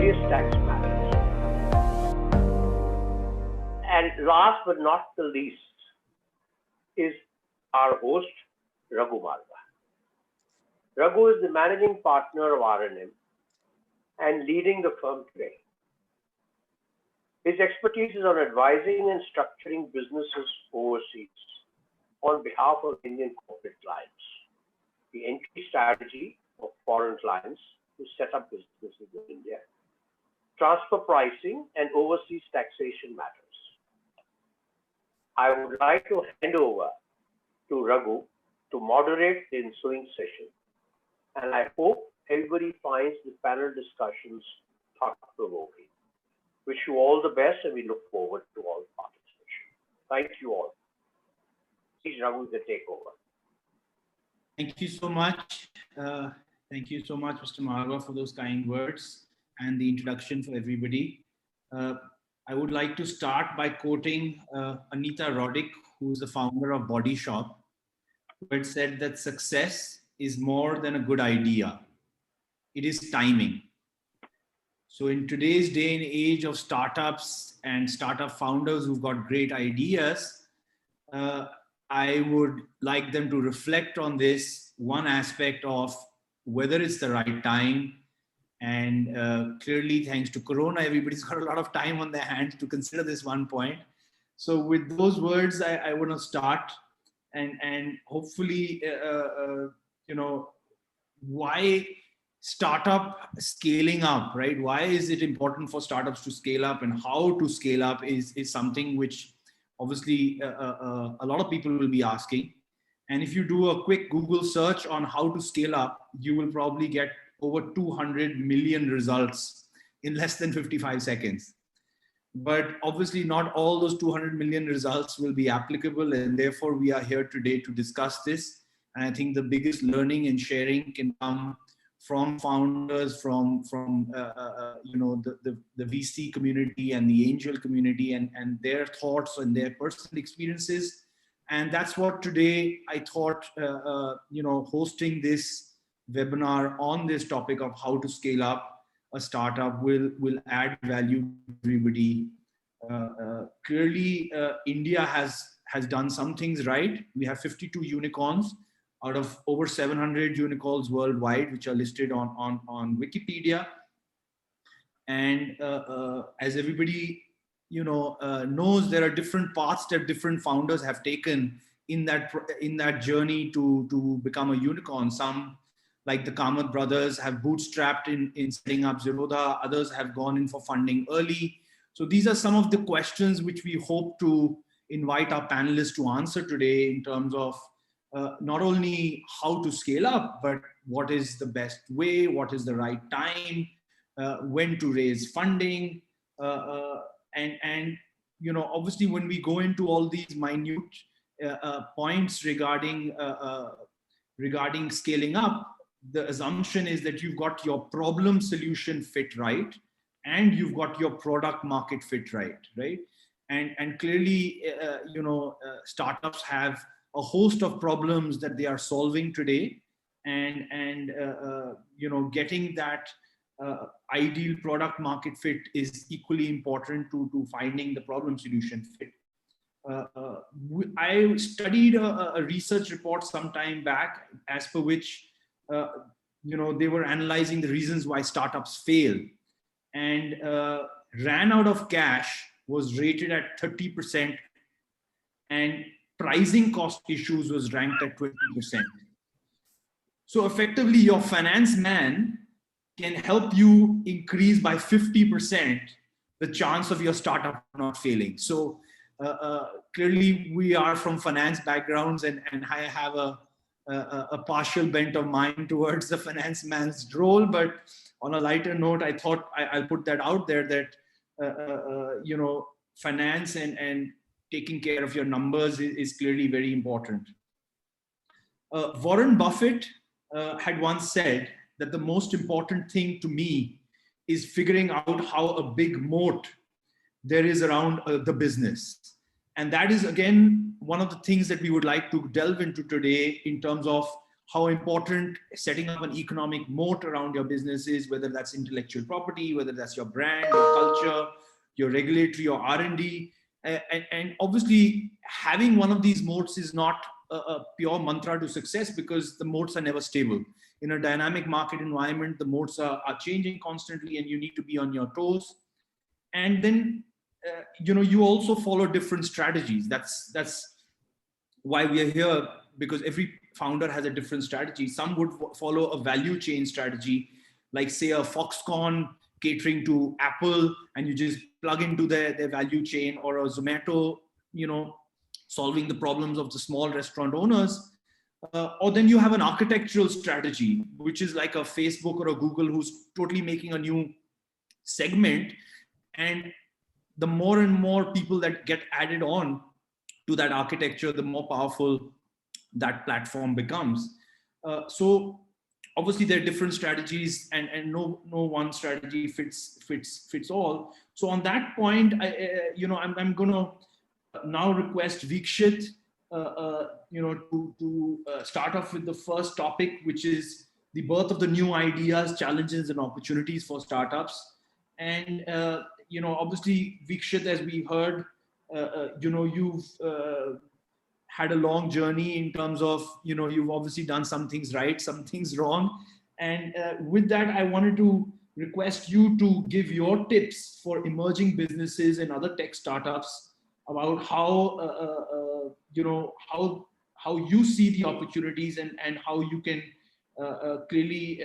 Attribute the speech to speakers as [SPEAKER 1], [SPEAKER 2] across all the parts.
[SPEAKER 1] various tax matters. And last but not the least is our host, Raghu Marwah. Raghu is the managing partner of R&M and leading the firm today. His expertise is on advising and structuring businesses overseas on behalf of Indian corporate clients, the entry strategy of foreign clients to set up businesses in India, transfer pricing, and overseas taxation matters. I would like to hand over to Raghu to moderate the ensuing session, and I hope everybody finds the panel discussions thought-provoking. Wish you all the best, and we look forward to all participation. Thank you all. Please, Raghu, the takeover.
[SPEAKER 2] Thank you so much. Thank you so much, Mr. Marwah, for those kind words and the introduction for everybody. I would like to start by quoting Anita Roddick, who is the founder of Body Shop, who had said that success is more than a good idea. It is timing. So in today's day and age of startups and startup founders who've got great ideas, I would like them to reflect on this one aspect of whether it's the right time. And clearly, thanks to Corona, everybody's got a lot of time on their hands to consider this one point. So with those words, I want to start and hopefully, why startup scaling up, right? Why is it important for startups to scale up, and how to scale up is something which obviously a lot of people will be asking. And if you do a quick Google search on how to scale up, you will probably get over 200 million results in less than 55 seconds. But obviously not all those 200 million results will be applicable, and therefore we are here today to discuss this. And I think the biggest learning and sharing can come from founders, from the VC community and the angel community, and their thoughts and their personal experiences. And that's what today I thought, hosting this webinar on this topic of how to scale up a startup will add value to everybody. Clearly, India has done some things right. We have 52 unicorns out of over 700 unicorns worldwide, which are listed on Wikipedia. And as everybody knows, there are different paths that different founders have taken in that journey to become a unicorn. Some, like the Kamath brothers, have bootstrapped in setting up Zerodha. Others have gone in for funding early. So these are some of the questions which we hope to invite our panelists to answer today, in terms of not only how to scale up, but what is the best way, what is the right time, when to raise funding, and obviously when we go into all these minute points regarding scaling up, the assumption is that you've got your problem solution fit right, and you've got your product market fit right? And clearly, startups have a host of problems that they are solving today, and getting that ideal product market fit is equally important to finding the problem solution fit. I studied a research report some time back, as per which they were analyzing the reasons why startups fail, and ran out of cash was rated at 30%, and pricing cost issues was ranked at 20%. So effectively, your finance man can help you increase by 50% the chance of your startup not failing. So clearly, we are from finance backgrounds, and I have a partial bent of mind towards the finance man's role. But on a lighter note, I thought I'll put that out there, that finance and taking care of your numbers is clearly very important. Warren Buffett had once said that the most important thing to me is figuring out how a big moat there is around the business. And that is, again, one of the things that we would like to delve into today, in terms of how important setting up an economic moat around your business is, whether that's intellectual property, whether that's your brand, your culture, your regulatory or R&D. And obviously having one of these moats is not a pure mantra to success, because the moats are never stable. In a dynamic market environment, the moats are changing constantly, and you need to be on your toes. And then, you also follow different strategies. That's why we are here, because every founder has a different strategy. Some would follow a value chain strategy, like say a Foxconn catering to Apple, and you just plug into their value chain, or a Zomato, solving the problems of the small restaurant owners. Or then you have an architectural strategy, which is like a Facebook or a Google, who's totally making a new segment. And the more and more people that get added on to that architecture, the more powerful that platform becomes. So obviously there are different strategies, and no one strategy fits all. So on that point, I'm going to now request Vikshit, to start off with the first topic, which is the birth of the new ideas, challenges, and opportunities for startups. And obviously, Vikshit, as we heard, you've had a long journey in terms of, you've obviously done some things right, some things wrong. And with that, I wanted to request you to give your tips for emerging businesses and other tech startups about how, how you see the opportunities, and how you can clearly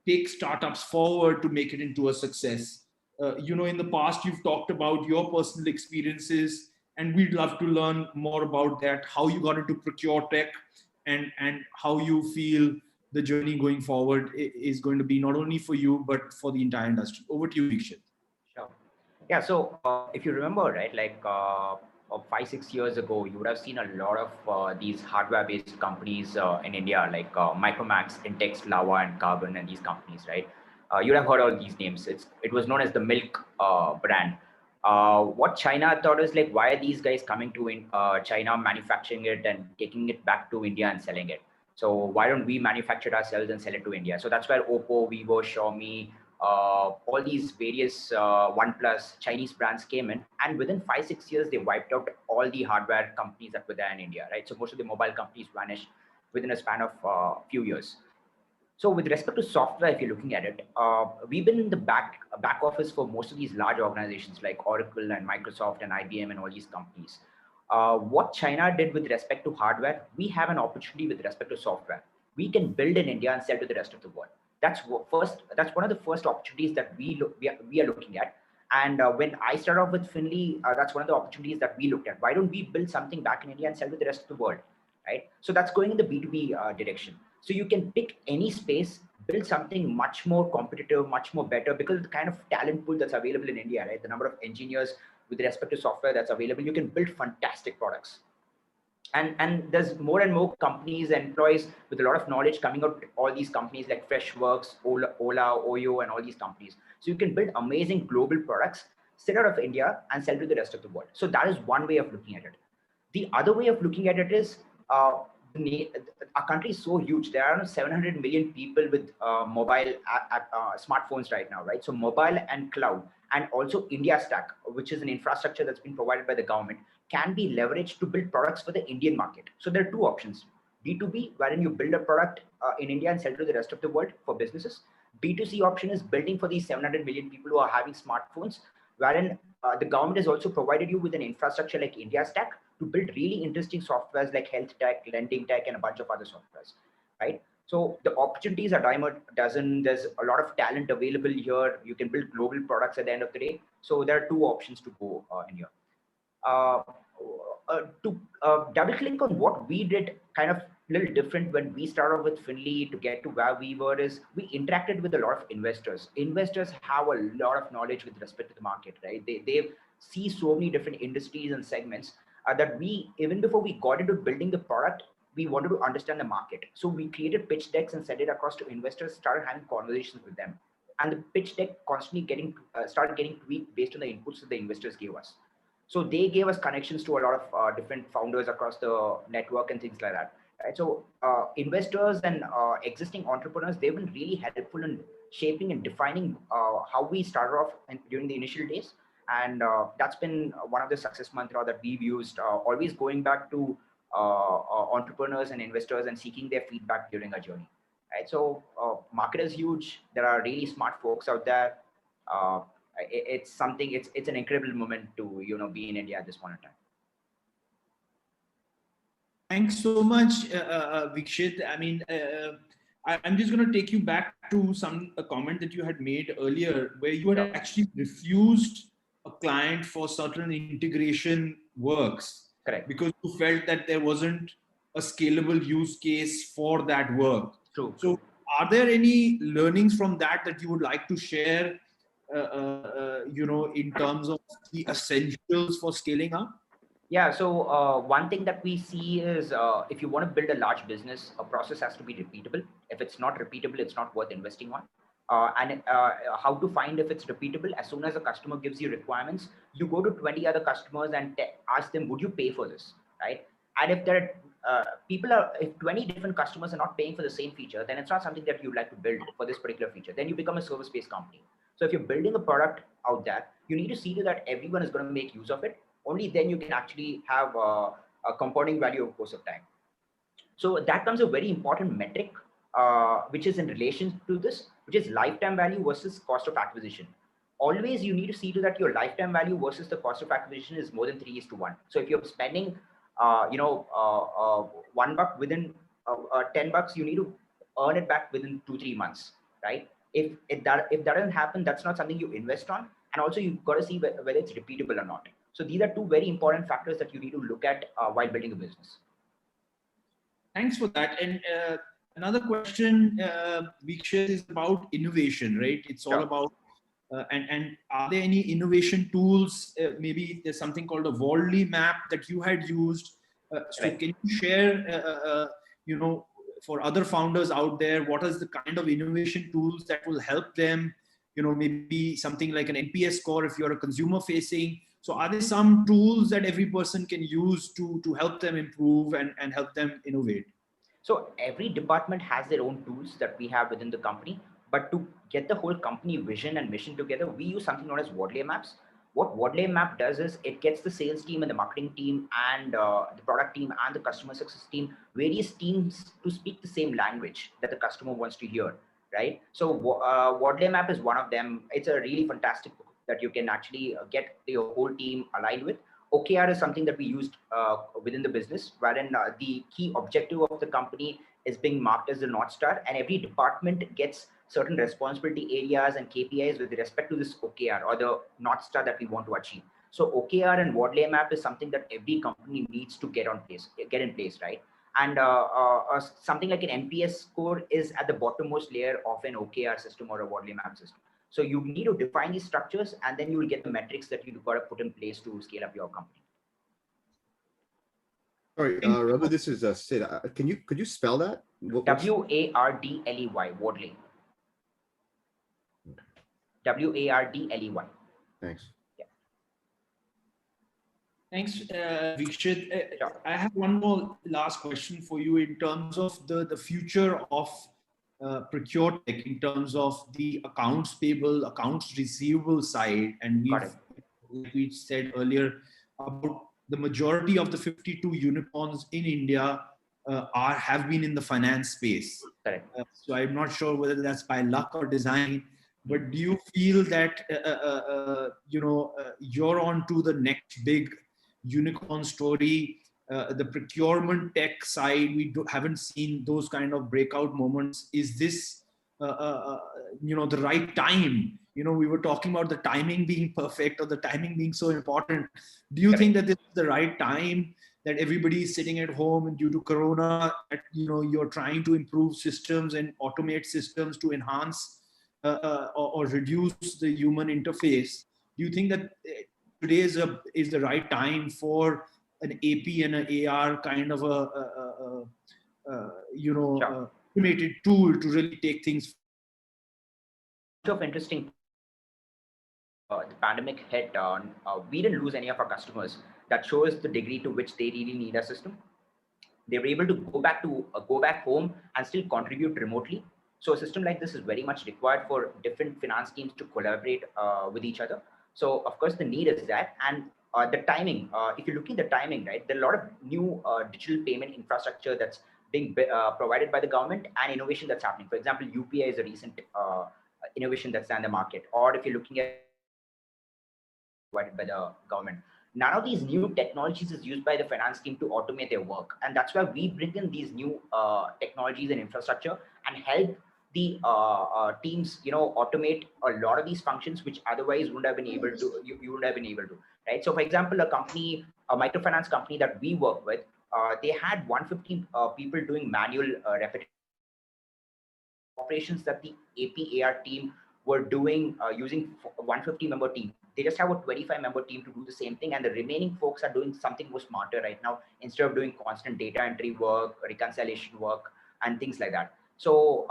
[SPEAKER 2] take startups forward to make it into a success. In the past, you've talked about your personal experiences, and we'd love to learn more about that, how you got into procure tech, and how you feel the journey going forward is going to be, not only for you, but for the entire industry. Over to you, Vikshit.
[SPEAKER 3] Sure. Yeah. So if you remember, right, like 5-6 years ago, you would have seen a lot of these hardware-based companies in India, like Micromax, Intex, Lava, and Carbon, and these companies, right? You'd have heard all these names. It was known as the milk brand. What China thought is like, why are these guys coming to China, manufacturing it and taking it back to India and selling it? So why don't we manufacture it ourselves and sell it to India? So that's where Oppo, Vivo, Xiaomi, all these various OnePlus Chinese brands came in, and within 5-6 years, they wiped out all the hardware companies that were there in India, right? So most of the mobile companies vanished within a span of few years. So with respect to software, if you're looking at it, we've been in the back office for most of these large organizations like Oracle and Microsoft and IBM and all these companies. What China did with respect to hardware, we have an opportunity with respect to software. We can build in India and sell to the rest of the world. That's one of the first opportunities that we are looking at. And when I started off with Finley, that's one of the opportunities that we looked at. Why don't we build something back in India and sell to the rest of the world, right? So that's going in the B2B direction. So you can pick any space, build something much more competitive, much more better, because of the kind of talent pool that's available in India, right? The number of engineers with respect to software that's available, you can build fantastic products. And there's more and more companies and employees with a lot of knowledge coming out, all these companies like Freshworks, Ola, Oyo, and all these companies. So you can build amazing global products, sell out of India and sell to the rest of the world. So that is one way of looking at it. The other way of looking at it is, our country is so huge. There are 700 million people with mobile smartphones right now, right? So mobile and cloud, and also India Stack, which is an infrastructure that's been provided by the government, can be leveraged to build products for the Indian market. So there are two options: B2B, wherein you build a product in India and sell to the rest of the world for businesses. B2C option is building for these 700 million people who are having smartphones, wherein the government has also provided you with an infrastructure like India Stack to build really interesting softwares like health tech, lending tech, and a bunch of other softwares, right? So the opportunities are dime a dozen. There's a lot of talent available here. You can build global products at the end of the day. So there are two options to go in here. To double click on what we did kind of a little different when we started with Finley to get to where we were is we interacted with a lot of investors. Investors have a lot of knowledge with respect to the market, right? They see so many different industries and segments that we, even before we got into building the product, we wanted to understand the market. So we created pitch decks and sent it across to investors, started having conversations with them. And the pitch deck constantly started getting tweaked based on the inputs that the investors gave us. So they gave us connections to a lot of different founders across the network and things like that. right? So investors and existing entrepreneurs, they've been really helpful in shaping and defining how we started off during the initial days. And that's been one of the success mantra that we've used, always going back to entrepreneurs and investors and seeking their feedback during our journey, right? So market is huge. There are really smart folks out there. Uh, it's something, it's an incredible moment to, be in India at this point in time.
[SPEAKER 2] Thanks so much, Vikshit. I mean, I'm just going to take you back to a comment that you had made earlier, where you had actually refused a client for certain integration works.
[SPEAKER 3] Correct.
[SPEAKER 2] Because you felt that there wasn't a scalable use case for that work.
[SPEAKER 3] True.
[SPEAKER 2] So, are there any learnings from that you would like to share? In terms of the essentials for scaling up?
[SPEAKER 3] Yeah, so one thing that we see is if you want to build a large business, a process has to be repeatable. If it's not repeatable, it's not worth investing on. And how to find if it's repeatable? As soon as a customer gives you requirements, you go to 20 other customers and ask them, would you pay for this, right? And if there are if 20 different customers are not paying for the same feature, then it's not something that you'd like to build for this particular feature. Then you become a service-based company. So if you're building a product out there, you need to see to that everyone is going to make use of it. Only then you can actually have a compounding value over course of time. So that comes a very important metric, which is in relation to this, which is lifetime value versus cost of acquisition. Always you need to see to that your lifetime value versus the cost of acquisition is more than 3:1. So if you're spending, $1 within $10, you need to earn it back within 2-3 months, right? If that doesn't happen, that's not something you invest on. And also you've got to see whether it's repeatable or not. So these are two very important factors that you need to look at while building a business.
[SPEAKER 2] Thanks for that. And another question, Vikshit, is about innovation, right? It's all about, and are there any innovation tools? Maybe there's something called a Waldley map that you had used. So can you share, for other founders out there, what is the kind of innovation tools that will help them? Maybe something like an NPS score if you're a consumer facing. So are there some tools that every person can use to help them improve and help them innovate?
[SPEAKER 3] So every department has their own tools that we have within the company. But to get the whole company vision and mission together, we use something known as Waldley maps. What Waldley map does is it gets the sales team and the marketing team and the product team and the customer success team, various teams, to speak the same language that the customer wants to hear, right? So Waldley map is one of them. It's a really fantastic book that you can actually get your whole team aligned with. OKR is something that we used within the business, wherein the key objective of the company is being marked as the North Star, and every department gets certain responsibility areas and KPIs with respect to this OKR or the North Star that we want to achieve. So OKR and Waldley map is something that every company needs to get in place, right? And something like an NPS score is at the bottommost layer of an OKR system or a Waldley map system. So you need to define these structures, and then you will get the metrics that you've got to put in place to scale up your company.
[SPEAKER 4] Sorry, Raghu, this is Sid. Could you spell that?
[SPEAKER 3] Wardley. Wardley. Wardley.
[SPEAKER 4] Thanks.
[SPEAKER 3] Yeah.
[SPEAKER 2] Thanks, Vikshit. I have one more last question for you in terms of the future of procure tech in terms of the accounts payable, accounts receivable side. And we said earlier about the majority of the 52 unicorns in India have been in the finance space. So I'm not sure whether that's by luck or design, but do you feel that, you're on to the next big unicorn story? The procurement tech side, we haven't seen those kind of breakout moments. Is this, the right time? We were talking about the timing being perfect or the timing being so important. Do you think that this is the right time that everybody is sitting at home and due to Corona, that, you're trying to improve systems and automate systems to enhance or reduce the human interface? Do you think that today is the right time for an AP and an AR kind of automated tool to really take things?
[SPEAKER 3] Of interesting. The pandemic hit, we didn't lose any of our customers. That shows the degree to which they really need our system. they were able to go back home and still contribute remotely. So a system like this is very much required for different finance teams to collaborate with each other. So of course the need is that, and the timing. If you look at the timing, right, there are a lot of new digital payment infrastructure that's being provided by the government and innovation that's happening. For example, UPI is a recent innovation that's in the market. Or if you're looking at provided by the government. None of these new technologies is used by the finance team to automate their work. And that's why we bring in these new technologies and infrastructure and help the teams, automate a lot of these functions, which otherwise wouldn't have been able to, you wouldn't have been able to, right? So for example, a microfinance company that we work with, they had 150 people doing manual repetitive operations that the APAR team were doing using 150 member team. They just have a 25 member team to do the same thing, and the remaining folks are doing something more smarter right now instead of doing constant data entry work, reconciliation work, and things like that. So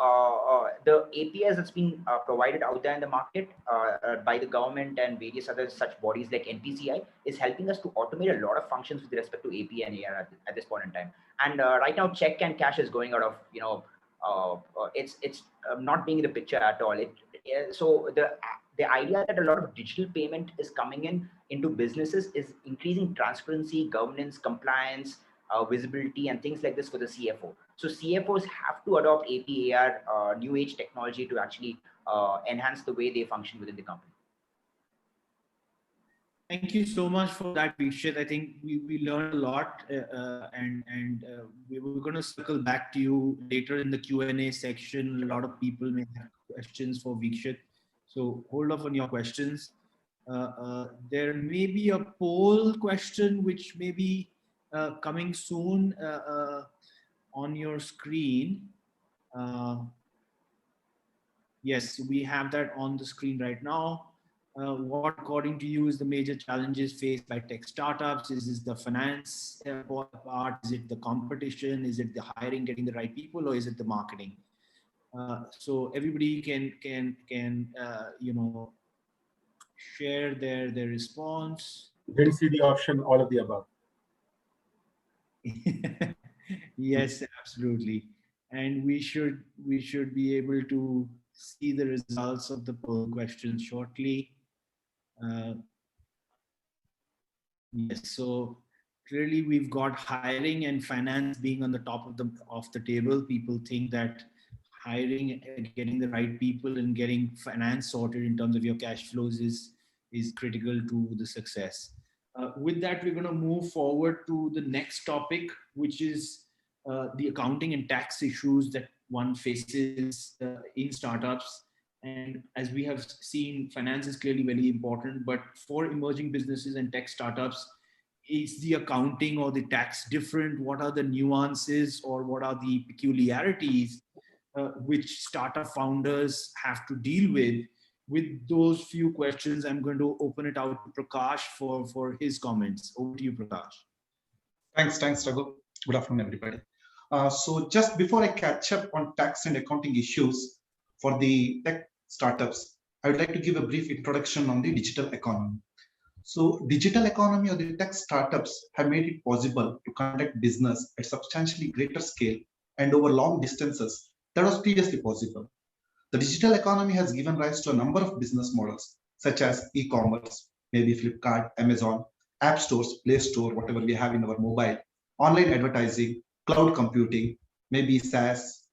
[SPEAKER 3] the APIs that's been provided out there in the market by the government and various other such bodies like NPCI is helping us to automate a lot of functions with respect to API and AR at this point in time. And right now, check and cash is going out of, it's not being in the picture at all. So the idea that a lot of digital payment is coming into businesses is increasing transparency, governance, compliance, visibility, and things like this for the CFO. So CFOs have to adopt APAR, new age technology to actually enhance the way they function within the company.
[SPEAKER 2] Thank you so much for that, Vikshit. I think we learned a lot, and we're going to circle back to you later in the Q&A section. A lot of people may have questions for Vikshit, so hold off on your questions. There may be a poll question which may be coming soon on your screen. Yes, we have that on the screen right now. What, according to you, is the major challenges faced by tech startups? Is this the finance part? Is it the competition? Is it the hiring, getting the right people, or is it the marketing? So everybody can share their response.
[SPEAKER 5] Didn't see the option, all of the above.
[SPEAKER 2] Yes, absolutely. And we should be able to see the results of the poll questions shortly. Yes, so clearly we've got hiring and finance being on the top of the table. People think that hiring and getting the right people and getting finance sorted in terms of your cash flows is critical to the success. With that, we're going to move forward to the next topic, which is the accounting and tax issues that one faces in startups. And as we have seen, finance is clearly very important, but for emerging businesses and tech startups, is the accounting or the tax different? What are the nuances or what are the peculiarities which startup founders have to deal with? With those few questions, I'm going to open it out to Prakash for his comments. Over to you, Prakash.
[SPEAKER 6] Thanks, Raghu. Good afternoon, everybody. So just before I catch up on tax and accounting issues for the tech startups, I would like to give a brief introduction on the digital economy. So digital economy or the tech startups have made it possible to conduct business at substantially greater scale and over long distances that was previously possible. The digital economy has given rise to a number of business models, such as e-commerce, maybe Flipkart, Amazon, app stores, Play Store, whatever we have in our mobile, online advertising, cloud computing, maybe SaaS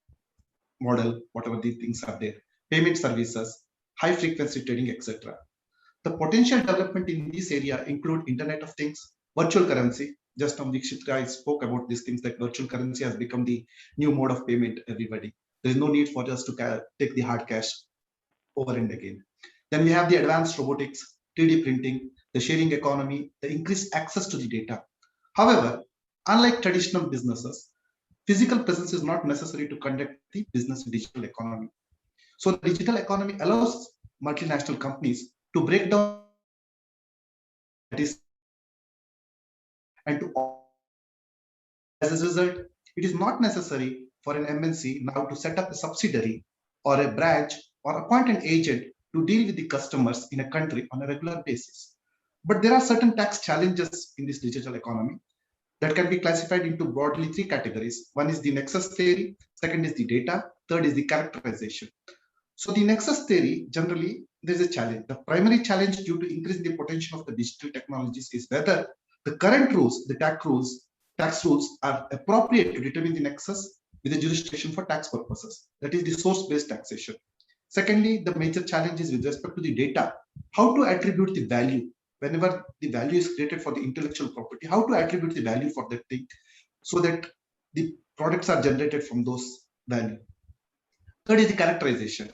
[SPEAKER 6] model, whatever these things are there, payment services, high frequency trading, etc. The potential development in this area include Internet of Things, virtual currency. Just now Vikshit guys spoke about these things, that virtual currency has become the new mode of payment, everybody. There is no need for us to take the hard cash over and again. Then we have the advanced robotics, 3D printing, the sharing economy, the increased access to the data. However, unlike traditional businesses, physical presence is not necessary to conduct the business in digital economy. So the digital economy allows multinational companies to break down this and to, as a result, it is not necessary for an MNC now to set up a subsidiary or a branch or appoint an agent to deal with the customers in a country on a regular basis. But there are certain tax challenges in this digital economy. that can be classified into broadly three categories. One is the nexus theory, second is the data, third is the characterization. So the nexus theory, generally, there's a challenge. The primary challenge due to increasing the potential of the digital technologies is whether the current rules, the tax rules are appropriate to determine the nexus with the jurisdiction for tax purposes. That is the source-based taxation. Secondly, the major challenge is with respect to the data, how to attribute the value. Whenever the value is created for the intellectual property, how to attribute the value for that thing so that the products are generated from those value. Third is the characterization.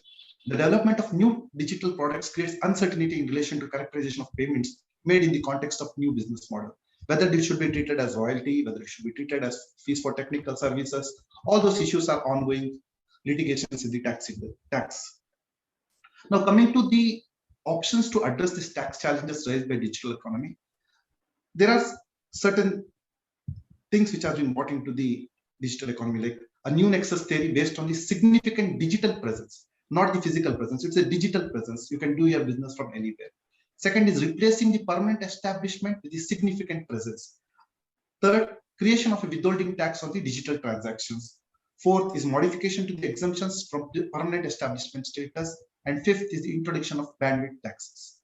[SPEAKER 6] The development of new digital products creates uncertainty in relation to characterization of payments made in the context of new business model. Whether it should be treated as royalty, whether it should be treated as fees for technical services, all those issues are ongoing litigations in the tax. Now, coming to the options to address these tax challenges raised by digital economy, there are certain things which have been brought into the digital economy, like a new nexus theory based on the significant digital presence, not the physical presence. It's a digital presence. You can do your business from anywhere. Second is replacing the permanent establishment with the significant presence. Third, creation of a withholding tax on the digital transactions. Fourth is modification to the exemptions from the permanent establishment status. And fifth is the introduction of bandwidth taxes.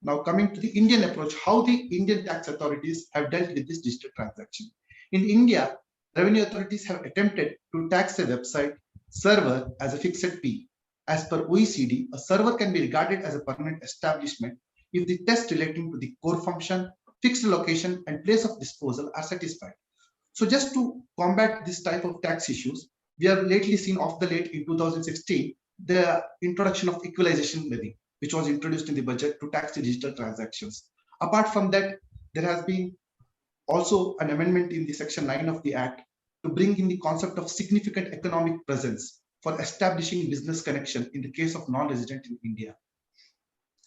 [SPEAKER 6] Now, coming to the Indian approach, how the Indian tax authorities have dealt with this digital transaction. In India, revenue authorities have attempted to tax a website server as a fixed fee. As per OECD, a server can be regarded as a permanent establishment if the tests relating to the core function, fixed location, and place of disposal are satisfied. So just to combat this type of tax issues, we have lately seen off the late in 2016, the introduction of equalization levy, which was introduced in the budget to tax the digital transactions. Apart from that, there has been also an amendment in the section 9 of the Act to bring in the concept of significant economic presence for establishing business connection in the case of non-resident in India.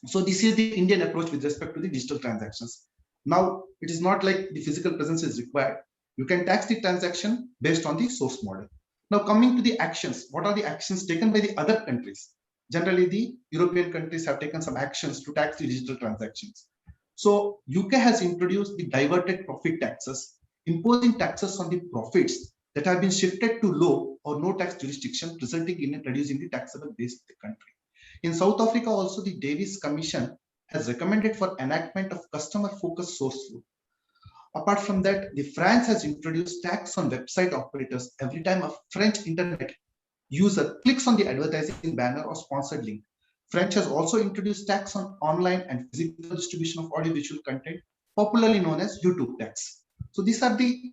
[SPEAKER 6] So this is the Indian approach with respect to the digital transactions. Now, it is not like the physical presence is required. You can tax the transaction based on the source model. Now, coming to the actions, what are the actions taken by the other countries? Generally, the European countries have taken some actions to tax the digital transactions. So UK has introduced the diverted profit taxes, imposing taxes on the profits that have been shifted to low or no tax jurisdiction, resulting in reducing the taxable base of the country. In South Africa, also the Davis Commission has recommended for enactment of customer-focused source rule. Apart from that, the France has introduced tax on website operators every time a French internet user clicks on the advertising banner or sponsored link. French has also introduced tax on online and physical distribution of audiovisual content, popularly known as YouTube tax. So these are the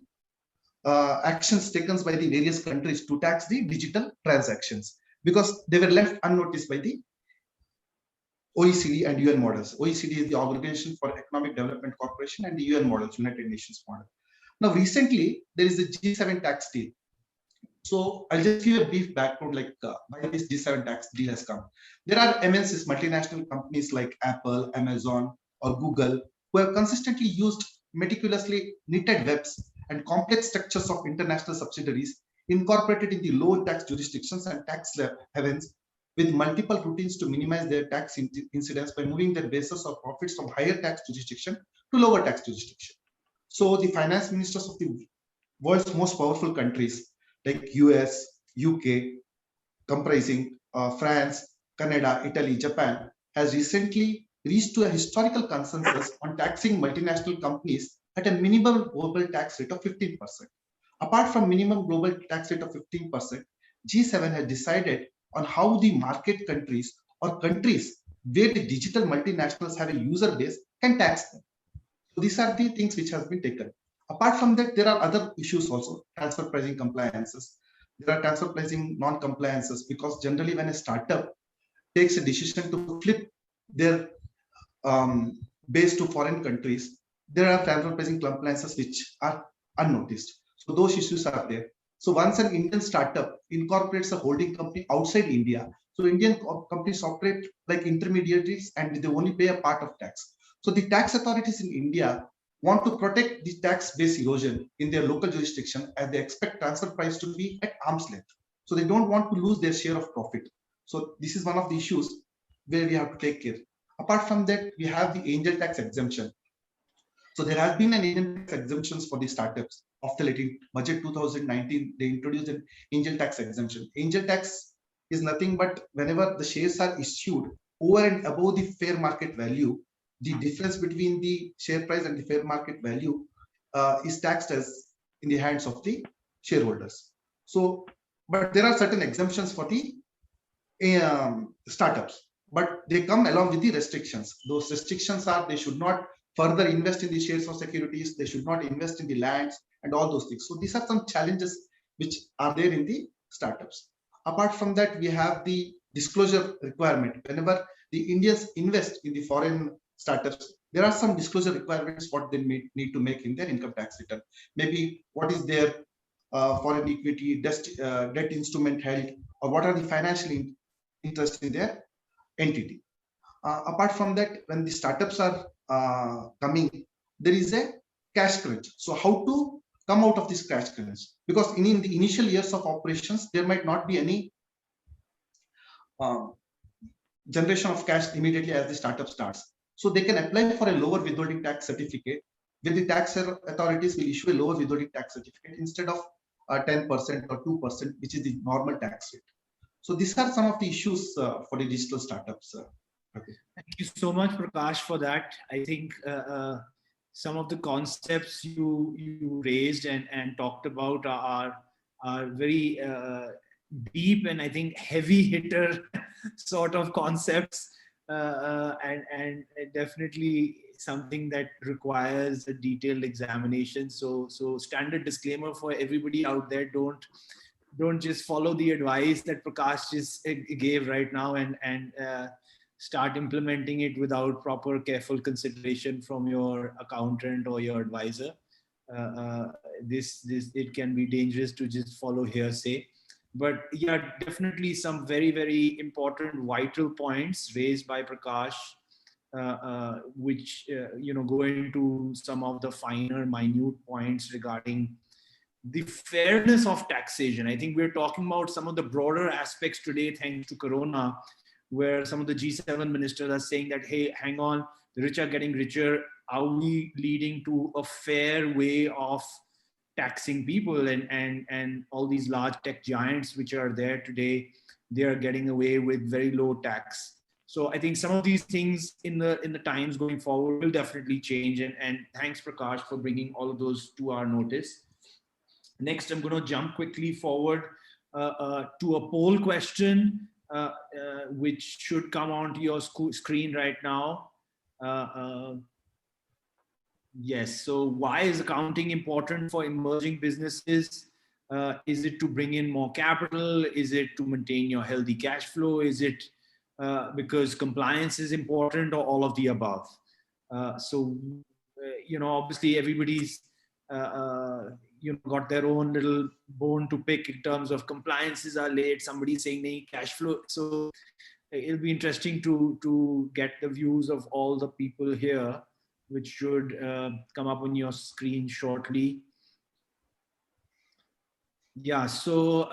[SPEAKER 6] actions taken by the various countries to tax the digital transactions because they were left unnoticed by the OECD and UN models. OECD is the Organization for Economic Development Corporation, and the UN models, United Nations model. Now, recently, there is a G7 tax deal. So I'll just give a brief background, like why this G7 tax deal has come. There are MNCs, multinational companies like Apple, Amazon, or Google, who have consistently used meticulously knitted webs and complex structures of international subsidiaries incorporated in the low tax jurisdictions and tax havens with multiple routines to minimize their tax incidence by moving their basis of profits from higher tax jurisdiction to lower tax jurisdiction. So the finance ministers of the world's most powerful countries like US, UK, comprising France, Canada, Italy, Japan, has recently reached to a historical consensus on taxing multinational companies at a minimum global tax rate of 15%. Apart from minimum global tax rate of 15%, G7 has decided on how the market countries or countries where the digital multinationals have a user base can tax them. So these are the things which has been taken. Apart from that, there are other issues also, transfer pricing compliances. There are transfer pricing non-compliances because generally when a startup takes a decision to flip their base to foreign countries, there are transfer pricing compliances which are unnoticed. So those issues are there. So once an Indian startup incorporates a holding company outside India, so Indian companies operate like intermediaries and they only pay a part of tax. So the tax authorities in India want to protect the tax base erosion in their local jurisdiction as they expect transfer price to be at arm's length. So they don't want to lose their share of profit. So this is one of the issues where we have to take care. Apart from that, we have the angel tax exemption. So there has been an Indian tax exemptions for the startups. Of the late budget 2019, they introduced an angel tax exemption. Angel tax is nothing but whenever the shares are issued over and above the fair market value, the difference between the share price and the fair market value is taxed as in the hands of the shareholders. So, but there are certain exemptions for the startups, but they come along with the restrictions. Those restrictions are they should not further invest in the shares of securities, they should not invest in the lands and all those things. So these are some challenges which are there in the startups. Apart from that, we have the disclosure requirement. Whenever the Indians invest in the foreign startups, there are some disclosure requirements what they need to make in their income tax return. Maybe what is their foreign equity, debt instrument held, or what are the financial interest in their entity. Apart from that, when the startups are coming, there is a cash crunch. So how to come out of this cash crunch? Because in the initial years of operations, there might not be any generation of cash immediately as the startup starts. So they can apply for a lower withholding tax certificate, where the tax authorities will issue a lower withholding tax certificate instead of 10% or 2%, which is the normal tax rate. So these are some of the issues for the digital startups.
[SPEAKER 2] Okay. Thank you so much, Prakash, for that. I think some of the concepts you raised and talked about are very deep and I think heavy hitter sort of concepts, and definitely something that requires a detailed examination. So standard disclaimer for everybody out there: don't just follow the advice that Prakash just gave right now and start implementing it without proper careful consideration from your accountant or your advisor. This it can be dangerous to just follow hearsay. But yeah, definitely some very, very important vital points raised by Prakash, which go into some of the finer, minute points regarding the fairness of taxation. I think we're talking about some of the broader aspects today, thanks to Corona, where some of the G7 ministers are saying that, hey, hang on, the rich are getting richer. Are we leading to a fair way of taxing people? And all these large tech giants which are there today, they are getting away with very low tax. So I think some of these things in the times going forward will definitely change. And thanks, Prakash, for bringing all of those to our notice. Next, I'm going to jump quickly forward to a poll question, which should come onto your screen right now. Yes. So why is accounting important for emerging businesses? Is it to bring in more capital? Is it to maintain your healthy cash flow? Is it because compliance is important, or all of the above? Obviously everybody's got their own little bone to pick in terms of compliances are late. Somebody's saying nahi, cash flow. So it'll be interesting to get the views of all the people here, which should come up on your screen shortly. Yeah, so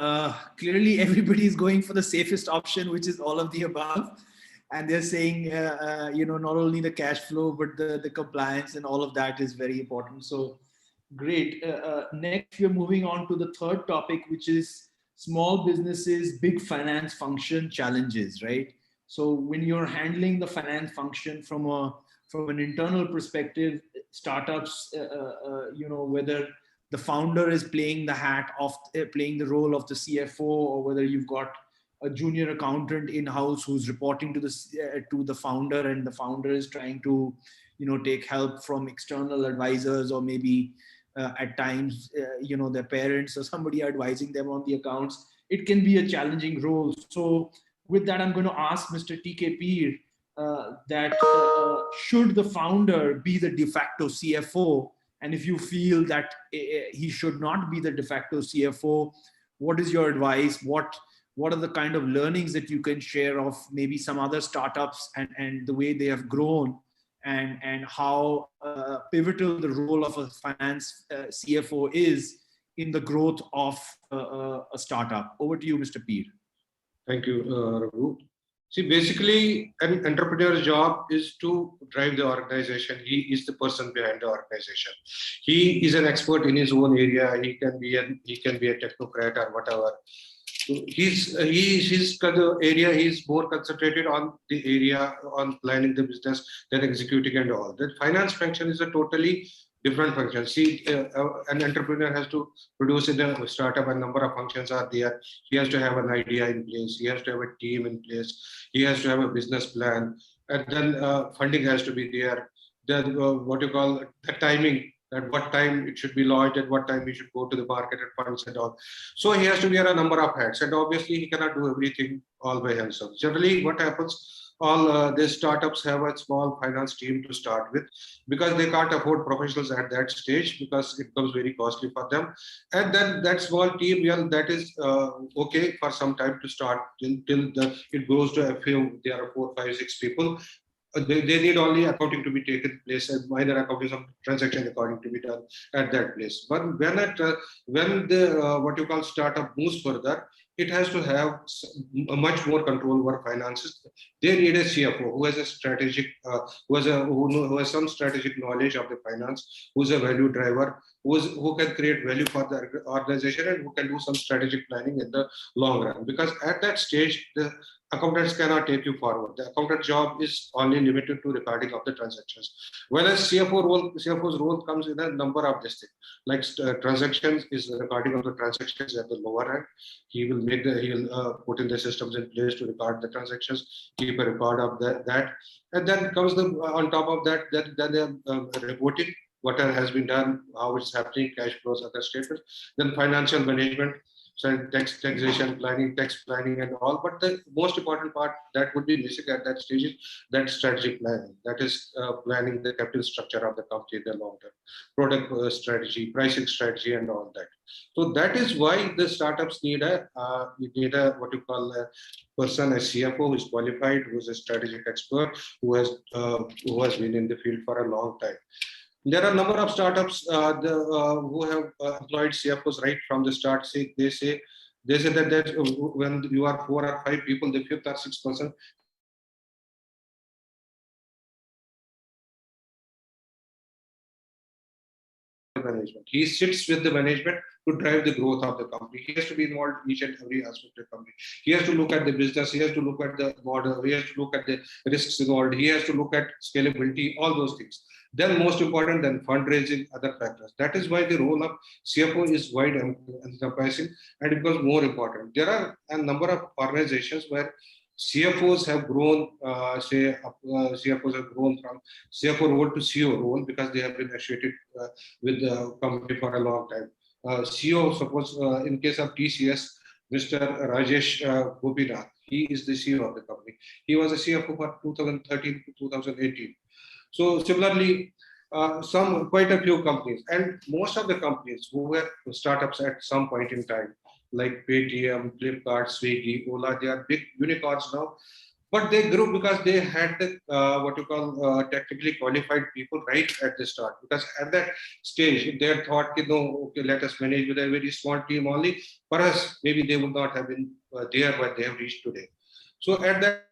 [SPEAKER 2] clearly everybody is going for the safest option, which is all of the above. And they're saying, not only the cash flow, but the compliance and all of that is very important. So great. Next, we're moving on to the third topic, which is small businesses, big finance function challenges, right? So when you're handling the finance function from an internal perspective, startups, whether the founder is playing playing the role of the CFO, or whether you've got a junior accountant in-house who's reporting to the founder, and the founder is trying to, take help from external advisors, or maybe at times, their parents or somebody advising them on the accounts. It can be a challenging role. So with that, I'm going to ask Mr. TK Peer that should the founder be the de facto CFO? And if you feel that he should not be the de facto CFO, what is your advice? What are the kind of learnings that you can share of maybe some other startups and the way they have grown, and how pivotal the role of a finance CFO is in the growth of a startup? Over to you, Mr. Peer.
[SPEAKER 7] Thank you, Raghu. See, basically, an entrepreneur's job is to drive the organization. He is the person behind the organization. He is an expert in his own area. He can be a technocrat or whatever. So his area. He's more concentrated on the area, on planning the business than executing and all. The finance function is a totally different function. See, an entrepreneur has to produce in a startup. A number of functions are there. He has to have an idea in place. He has to have a team in place. He has to have a business plan, and then funding has to be there. Then what you call the timing, at what time it should be launched, at what time we should go to the market and funds and all. So he has to wear a number of hats, and obviously he cannot do everything all by himself. Generally, what happens? All these startups have a small finance team to start with, because they can't afford professionals at that stage, because it becomes very costly for them. And then that small team, well, that is okay for some time to start till it grows to a few. There are 4, 5, 6 people. They need only accounting to be taken place, and minor accounting, some transaction accounting to be done at that place. But when the what you call startup moves further, it has to have much more control over finances. They need a CFO who has a strategic, who has some strategic knowledge of the finance, who is a value driver, who can create value for the organization, and who can do some strategic planning in the long run. Because at that stage, the accountants cannot take you forward. The accountant job is only limited to recording of the transactions. Whereas CFO's role comes in a number of these things. Like transactions is the recording of the transactions at the lower end. He will put in the systems in place to record the transactions, keep a record of that. And then comes on top of that, then reporting, what has been done, how it's happening, cash flows, other statements. Then financial management, so taxation planning, tax planning and all. But the most important part that would be missing at that stage is that strategic planning. That is planning the capital structure of the company in the long term, product strategy, pricing strategy and all that. So that is why the startups need a what you call a person, a CFO who is qualified, who is a strategic expert, who has been in the field for a long time. There are a number of startups who have employed CFOs right from the start. They say that when you are 4 or 5 people, the 5th or 6th person management. He sits with the management to drive the growth of the company. He has to be involved in each and every aspect of the company. He has to look at the business. He has to look at the model. He has to look at the risks involved. He has to look at scalability, all those things. Then most important than fundraising, other factors. That is why the role of CFO is wide encompassing, and it becomes more important. There are a number of organizations where CFOs have grown, CFOs have grown from CFO role to CEO role because they have been associated with the company for a long time. CEO, suppose in case of TCS, Mr. Rajesh Gopinath, he is the CEO of the company. He was a CFO for 2013 to 2018. So similarly, quite a few companies, and most of the companies who were startups at some point in time, like Paytm, Flipkart, Swiggy, Ola, they are big unicorns now. But they grew because they had the what you call technically qualified people right at the start. Because at that stage, they had thought, no, okay, let us manage with a very small team only. For us, maybe they would not have been there where they have reached today. So at that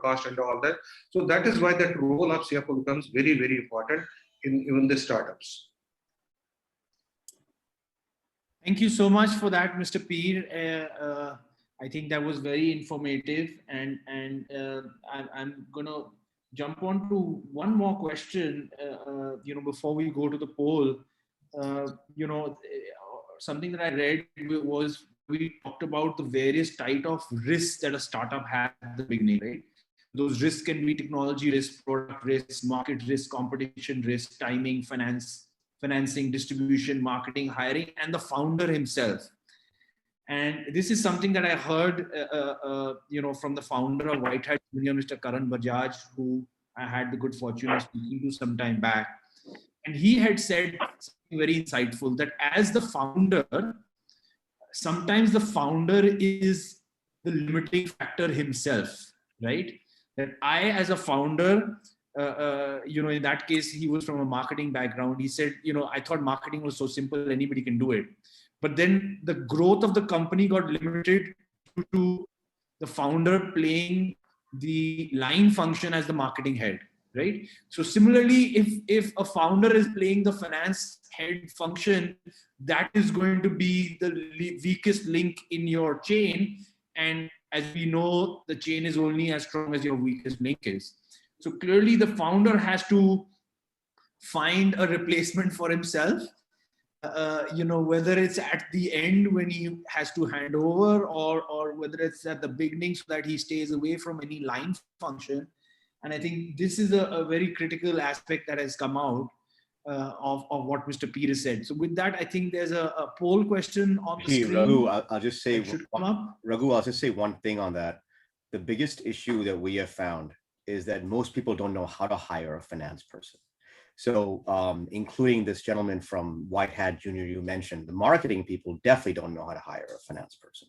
[SPEAKER 7] cost and all that. So that is why that role of CFO becomes very, very important in even the startups.
[SPEAKER 2] Thank you so much for that, Mr. Peer. I think that was very informative, and I'm gonna jump on to one more question. Before we go to the poll, something that I read was we talked about the various type of risks that a startup has at the beginning, right? Those risks can be technology risk, product risk, market risk, competition risk, timing, financing, distribution, marketing, hiring, and the founder himself. And this is something that I heard, from the founder of White Hat Junior, Mr. Karan Bajaj, who I had the good fortune of speaking to some time back. And he had said something very insightful, that as the founder, sometimes the founder is the limiting factor himself, right? That I, as a founder, in that case, he was from a marketing background. He said, I thought marketing was so simple, anybody can do it. But then the growth of the company got limited due to the founder playing the line function as the marketing head, right? So similarly, if a founder is playing the finance head function, that is going to be the weakest link in your chain. And as we know, the chain is only as strong as your weakest link is. So clearly the founder has to find a replacement for himself, whether it's at the end when he has to hand over, or whether it's at the beginning so that he stays away from any line function. And I think this is a very critical aspect that has come out of what Mr. Peter said. So with that, I think there's a poll question on the screen.
[SPEAKER 4] Raghu, I'll just say,
[SPEAKER 2] Raghu,
[SPEAKER 4] I'll just say one thing on that. The biggest issue that we have found is that most people don't know how to hire a finance person. So including this gentleman from White Hat Junior you mentioned, the marketing people definitely don't know how to hire a finance person.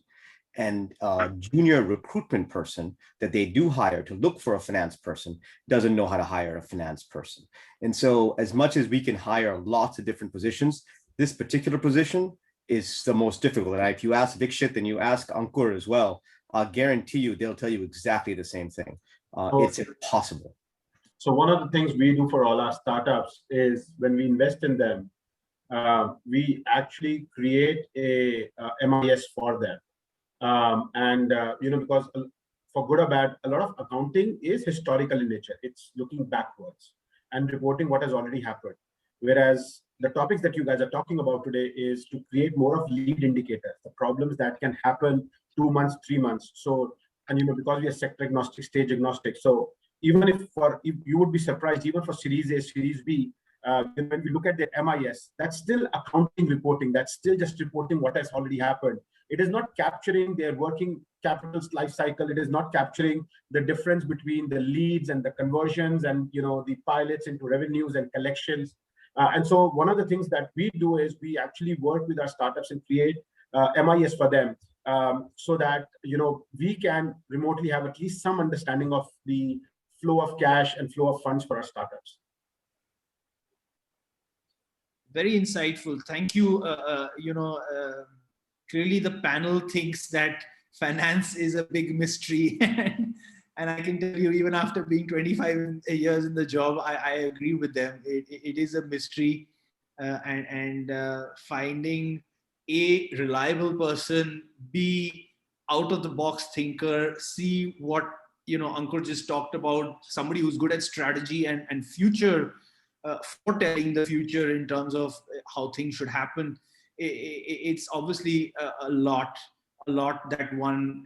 [SPEAKER 4] And junior recruitment person that they do hire to look for a finance person doesn't know how to hire a finance person. And so as much as we can hire lots of different positions, this particular position is the most difficult. And if you ask Vikshit and you ask Ankur as well, I'll guarantee you, they'll tell you exactly the same thing. It's impossible.
[SPEAKER 5] So one of the things we do for all our startups is when we invest in them, we actually create a MIS for them. Because for good or bad, a lot of accounting is historical in nature. It's looking backwards and reporting what has already happened. Whereas the topics that you guys are talking about today is to create more of lead indicators, the problems that can happen 2 months, 3 months. So, because we are sector agnostic, stage agnostic. So even if you would be surprised, even for Series A, Series B, when we look at the MIS, that's still accounting reporting. That's still just reporting what has already happened. It is not capturing their working capital life cycle. It is not capturing the difference between the leads and the conversions and the pilots into revenues and collections. And so one of the things that we do is we actually work with our startups and create MIS for them, so that we can remotely have at least some understanding of the flow of cash and flow of funds for our startups.
[SPEAKER 2] Very insightful. Thank you. Clearly the panel thinks that finance is a big mystery. And I can tell you, even after being 25 years in the job, I agree with them. It is a mystery, and finding a reliable person, B, out of the box thinker, C, what Ankur just talked about, somebody who's good at strategy and future, foretelling the future in terms of how things should happen. It's obviously a lot that one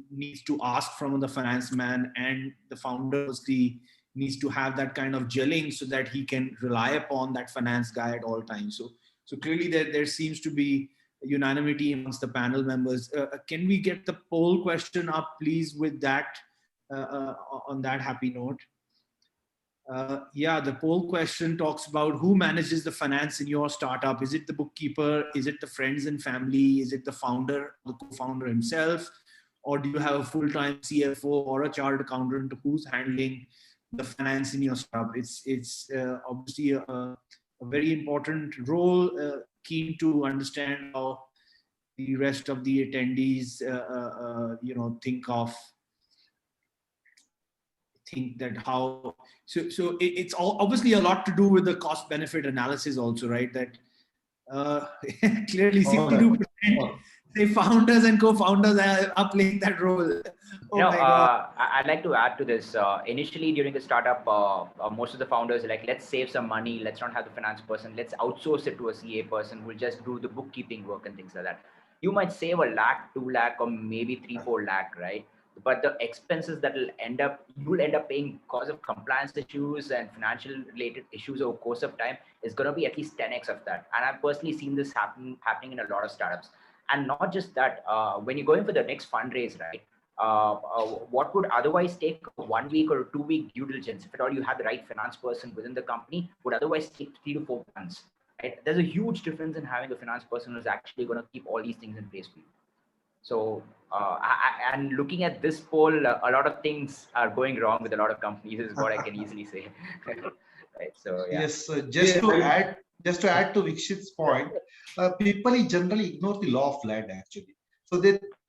[SPEAKER 2] needs to ask from the finance man, and the founder obviously needs to have that kind of gelling so that he can rely upon that finance guy at all times. So clearly there seems to be unanimity amongst the panel members. Can we get the poll question up, please, with that, on that happy note? The poll question talks about who manages the finance in your startup. Is it the bookkeeper? Is it the friends and family? Is it the founder, the co-founder himself? Or do you have a full-time CFO or a chartered accountant who's handling the finance in your startup? It's obviously a very important role. Keen to understand how the rest of the attendees, think that how, so it's obviously a lot to do with the cost benefit analysis also, right? That clearly 62% say founders and co-founders are playing that role.
[SPEAKER 3] I'd like to add to this. Initially during the startup, most of the founders are like, let's save some money. Let's not have the finance person. Let's outsource it to a CA person who will just do the bookkeeping work and things like that. You might save 1 lakh, 2 lakh, or maybe 3-4 lakh, right? But the expenses that you'll end up paying because of compliance issues and financial related issues over course of time is going to be at least 10x of that. And I've personally seen this happening in a lot of startups. And not just that, when you're going for the next fundraise, right? What would otherwise take a 1 week or a 2 week due diligence, if at all you had the right finance person within the company, would otherwise take 3 to 4 months. Right? There's a huge difference in having a finance person who's actually going to keep all these things in place for you. So, and looking at this poll, a lot of things are going wrong with a lot of companies is what I can easily say. Right. So yeah.
[SPEAKER 6] Yes, just to add to Vikshit's point, people generally ignore the law of land actually. So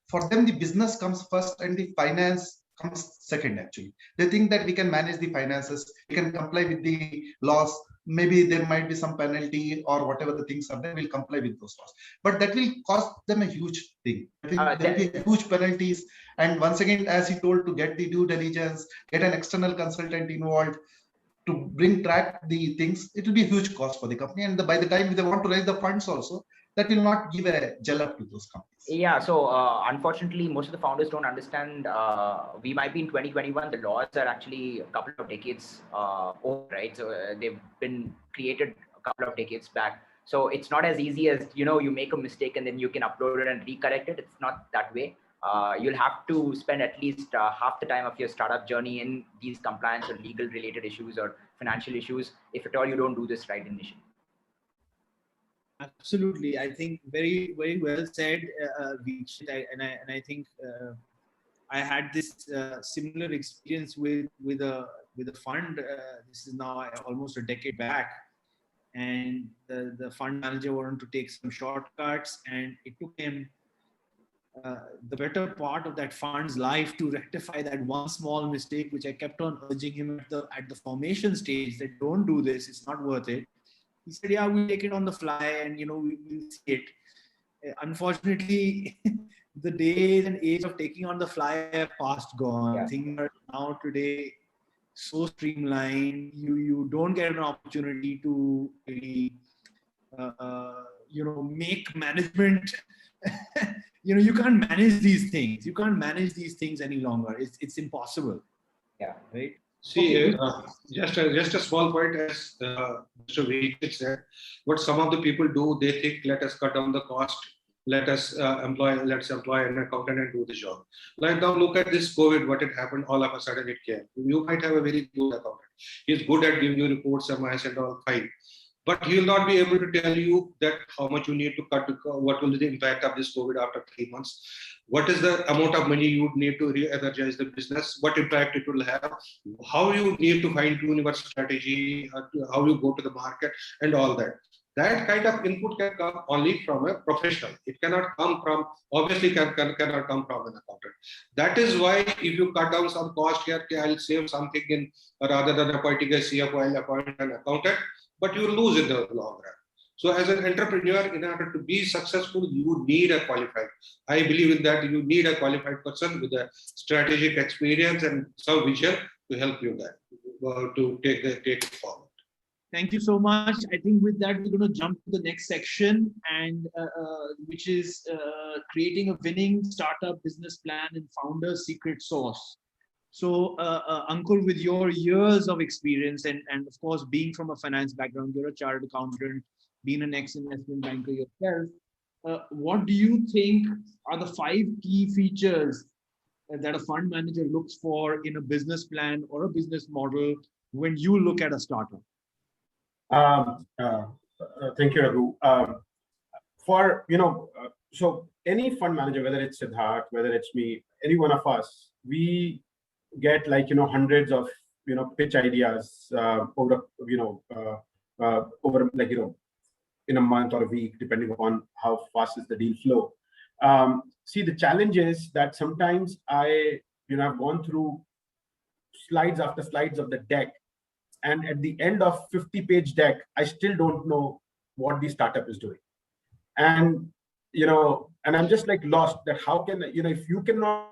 [SPEAKER 6] for them the business comes first and the finance comes second actually. They think that we can manage the finances, we can comply with the laws. Maybe there might be some penalty or whatever the things are there, we'll comply with those laws. But that will cost them a huge thing. There will be huge penalties. And once again, as he told, to get the due diligence, get an external consultant involved, to track the things, it will be a huge cost for the company. And by the time they want to raise the funds also, that will not give a gel up to those companies.
[SPEAKER 3] Yeah, so unfortunately, most of the founders don't understand. We might be in 2021. The laws are actually a couple of decades old, right? So they've been created a couple of decades back. So it's not as easy as, you make a mistake and then you can upload it and recorrect it. It's not that way. You'll have to spend at least half the time of your startup journey in these compliance or legal related issues or financial issues, if at all you don't do this right initially.
[SPEAKER 2] Absolutely, I think very, very well said, Vikshit. And I think I had this similar experience with a fund. This is now almost a decade back, and the fund manager wanted to take some shortcuts, and it took him the better part of that fund's life to rectify that one small mistake, which I kept on urging him at the formation stage that don't do this, it's not worth it. He said, yeah, we'll take it on the fly and, we'll see it. Unfortunately, the days and age of taking on the fly have past gone.
[SPEAKER 3] Yeah.
[SPEAKER 2] Things are now today so streamlined. You don't get an opportunity to really, make management. You can't manage these things. You can't manage these things any longer. It's impossible.
[SPEAKER 3] Yeah.
[SPEAKER 2] Right.
[SPEAKER 7] See, just a small point, as Mr. Vikshit said, what some of the people do, they think, let us cut down the cost, let's employ an accountant and do the job. Like now, look at this COVID, what had happened, all of a sudden it came. You might have a very good accountant. He's good at giving you reports, MIS and all, fine. But he will not be able to tell you that how much you need to cut, what will be the impact of this COVID after 3 months. What is the amount of money you would need to re-energize the business? What impact it will have? How you need to fine-tune your strategy? How you go to the market and all that. That kind of input can come only from a professional. It cannot come from, obviously cannot come from an accountant. That is why if you cut down some cost here, I'll save something in, rather than appointing a CFO, I'll appoint an accountant, but you will lose in the long run. So as an entrepreneur, in order to be successful, you need a qualified. I believe in that. You need a qualified person with a strategic experience and some vision to help you that, to take it forward.
[SPEAKER 2] Thank you so much. I think with that, we're going to jump to the next section, and which is creating a winning startup business plan and founder's secret sauce. So, Ankur, with your years of experience and of course, being from a finance background, you're a chartered accountant, being an ex-investment banker yourself, what do you think are the 5 key features that a fund manager looks for in a business plan or a business model when you look at a startup?
[SPEAKER 5] Thank you, Raghu. So any fund manager, whether it's Siddharth, whether it's me, any one of us, we get hundreds of pitch ideas over in a month or a week, depending on how fast is the deal flow. See, the challenge is that sometimes I've gone through slides after slides of the deck, and at the end of 50-page deck, I still don't know what the startup is doing. And and I'm just lost that how can if you cannot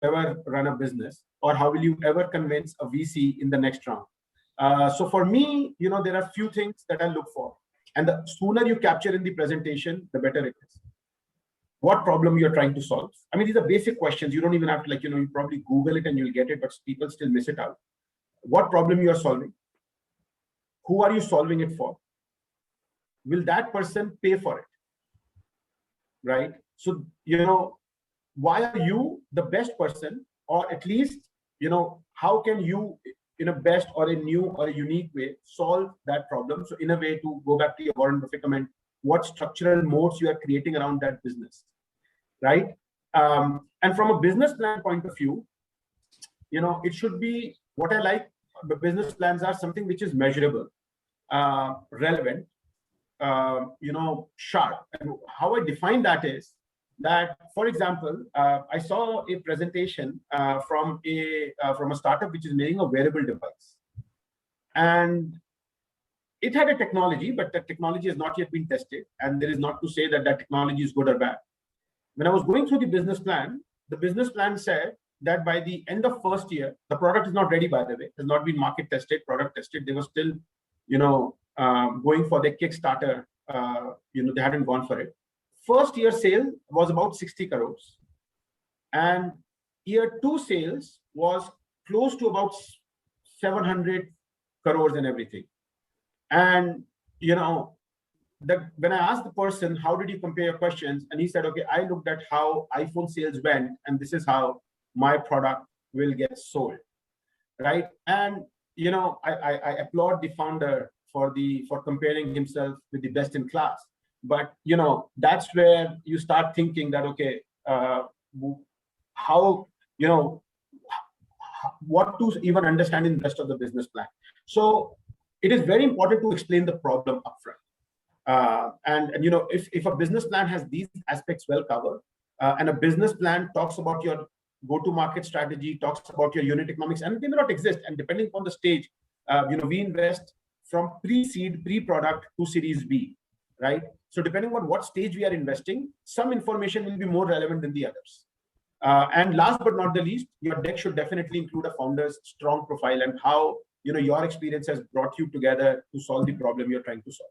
[SPEAKER 5] ever run a business, or how will you ever convince a VC in the next round? So for me, there are few things that I look for, and the sooner you capture in the presentation, the better it is. What problem you're trying to solve? I mean, these are basic questions. You don't even have to you probably Google it and you'll get it, but people still miss it out. What problem you are solving? Who are you solving it for? Will that person pay for it? Right? So, why are you the best person, or at least, how can you, in a best or a new or a unique way, solve that problem? So in a way, to go back to your Warren Buffett comment, what structural moats you are creating around that business, right? And from a business plan point of view, it should be, what I like, the business plans are something which is measurable, relevant, sharp. And how I define that is that, for example, I saw a presentation from a startup which is making a wearable device, and it had a technology, but the technology has not yet been tested, and there is not to say that that technology is good or bad. When I was going through the business plan said that by the end of first year, the product is not ready, by the way, has not been market tested, product tested. They were still, going for their Kickstarter. They hadn't gone for it. First year sale was about 60 crores, and year 2 sales was close to about 700 crores and everything. And when I asked the person, how did you compare your questions, and he said, okay, I looked at how iPhone sales went, and this is how my product will get sold, right? And I applaud the founder for comparing himself with the best in class. But that's where you start thinking that, okay, how what to even understand in the rest of the business plan. So it is very important to explain the problem upfront. And if a business plan has these aspects well covered, and a business plan talks about your go-to-market strategy, talks about your unit economics, and they may not exist. And depending on the stage, we invest from pre-seed, pre-product to Series B, right? So depending on what stage we are investing, some information will be more relevant than the others. And last but not the least, your deck should definitely include a founder's strong profile and how your experience has brought you together to solve the problem you're trying to solve.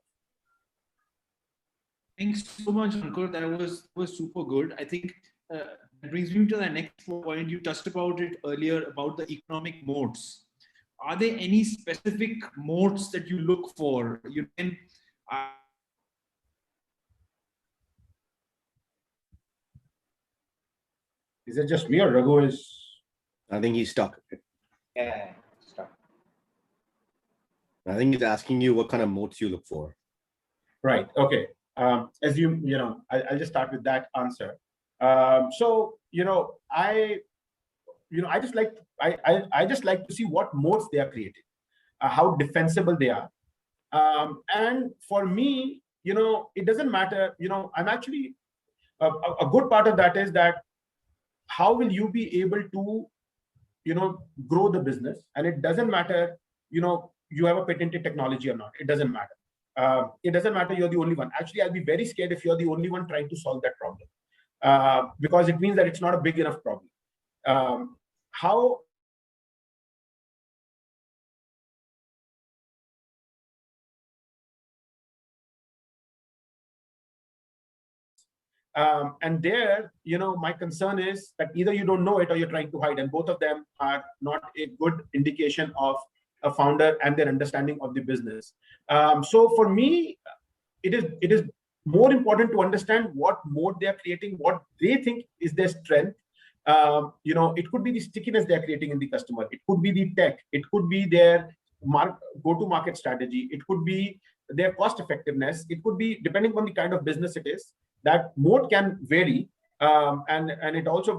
[SPEAKER 2] Thanks so much, Ankur. That was super good. I think that brings me to the next point. You touched about it earlier about the economic moats. Are there any specific moats that you look for? You can.
[SPEAKER 5] Is it just me or Raghu is?
[SPEAKER 4] I think he's stuck.
[SPEAKER 3] Yeah, stuck.
[SPEAKER 4] I think he's asking you what kind of moats you look for.
[SPEAKER 5] Right. Okay. As I'll just start with that answer. So I just like to see what moats they are creating, how defensible they are, and for me, it doesn't matter. I'm actually a good part of that is that how will you be able to grow the business, and it doesn't matter you have a patented technology or not. It doesn't matter. It doesn't matter you're the only one. Actually, I'll be very scared if you're the only one trying to solve that problem, because it means that it's not a big enough problem. How and there, my concern is that either you don't know it or you're trying to hide, and both of them are not a good indication of a founder and their understanding of the business. So for me, it is more important to understand what mode they are creating, what they think is their strength. It could be the stickiness they are creating in the customer. It could be the tech. It could be their go-to-market strategy. It could be their cost effectiveness. It could be, depending on the kind of business it is, that mode can vary. And it also,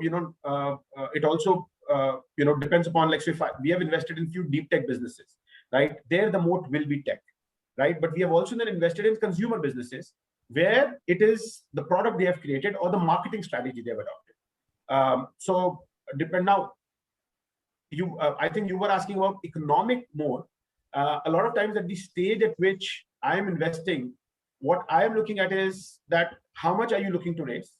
[SPEAKER 5] depends upon, like, so if we have invested in few deep tech businesses, right? There the moat will be tech, right? But we have also then invested in consumer businesses where it is the product they have created or the marketing strategy they have adopted. So depend now. I think you were asking about economic moat. A lot of times at the stage at which I am investing, what I am looking at is that how much are you looking to raise,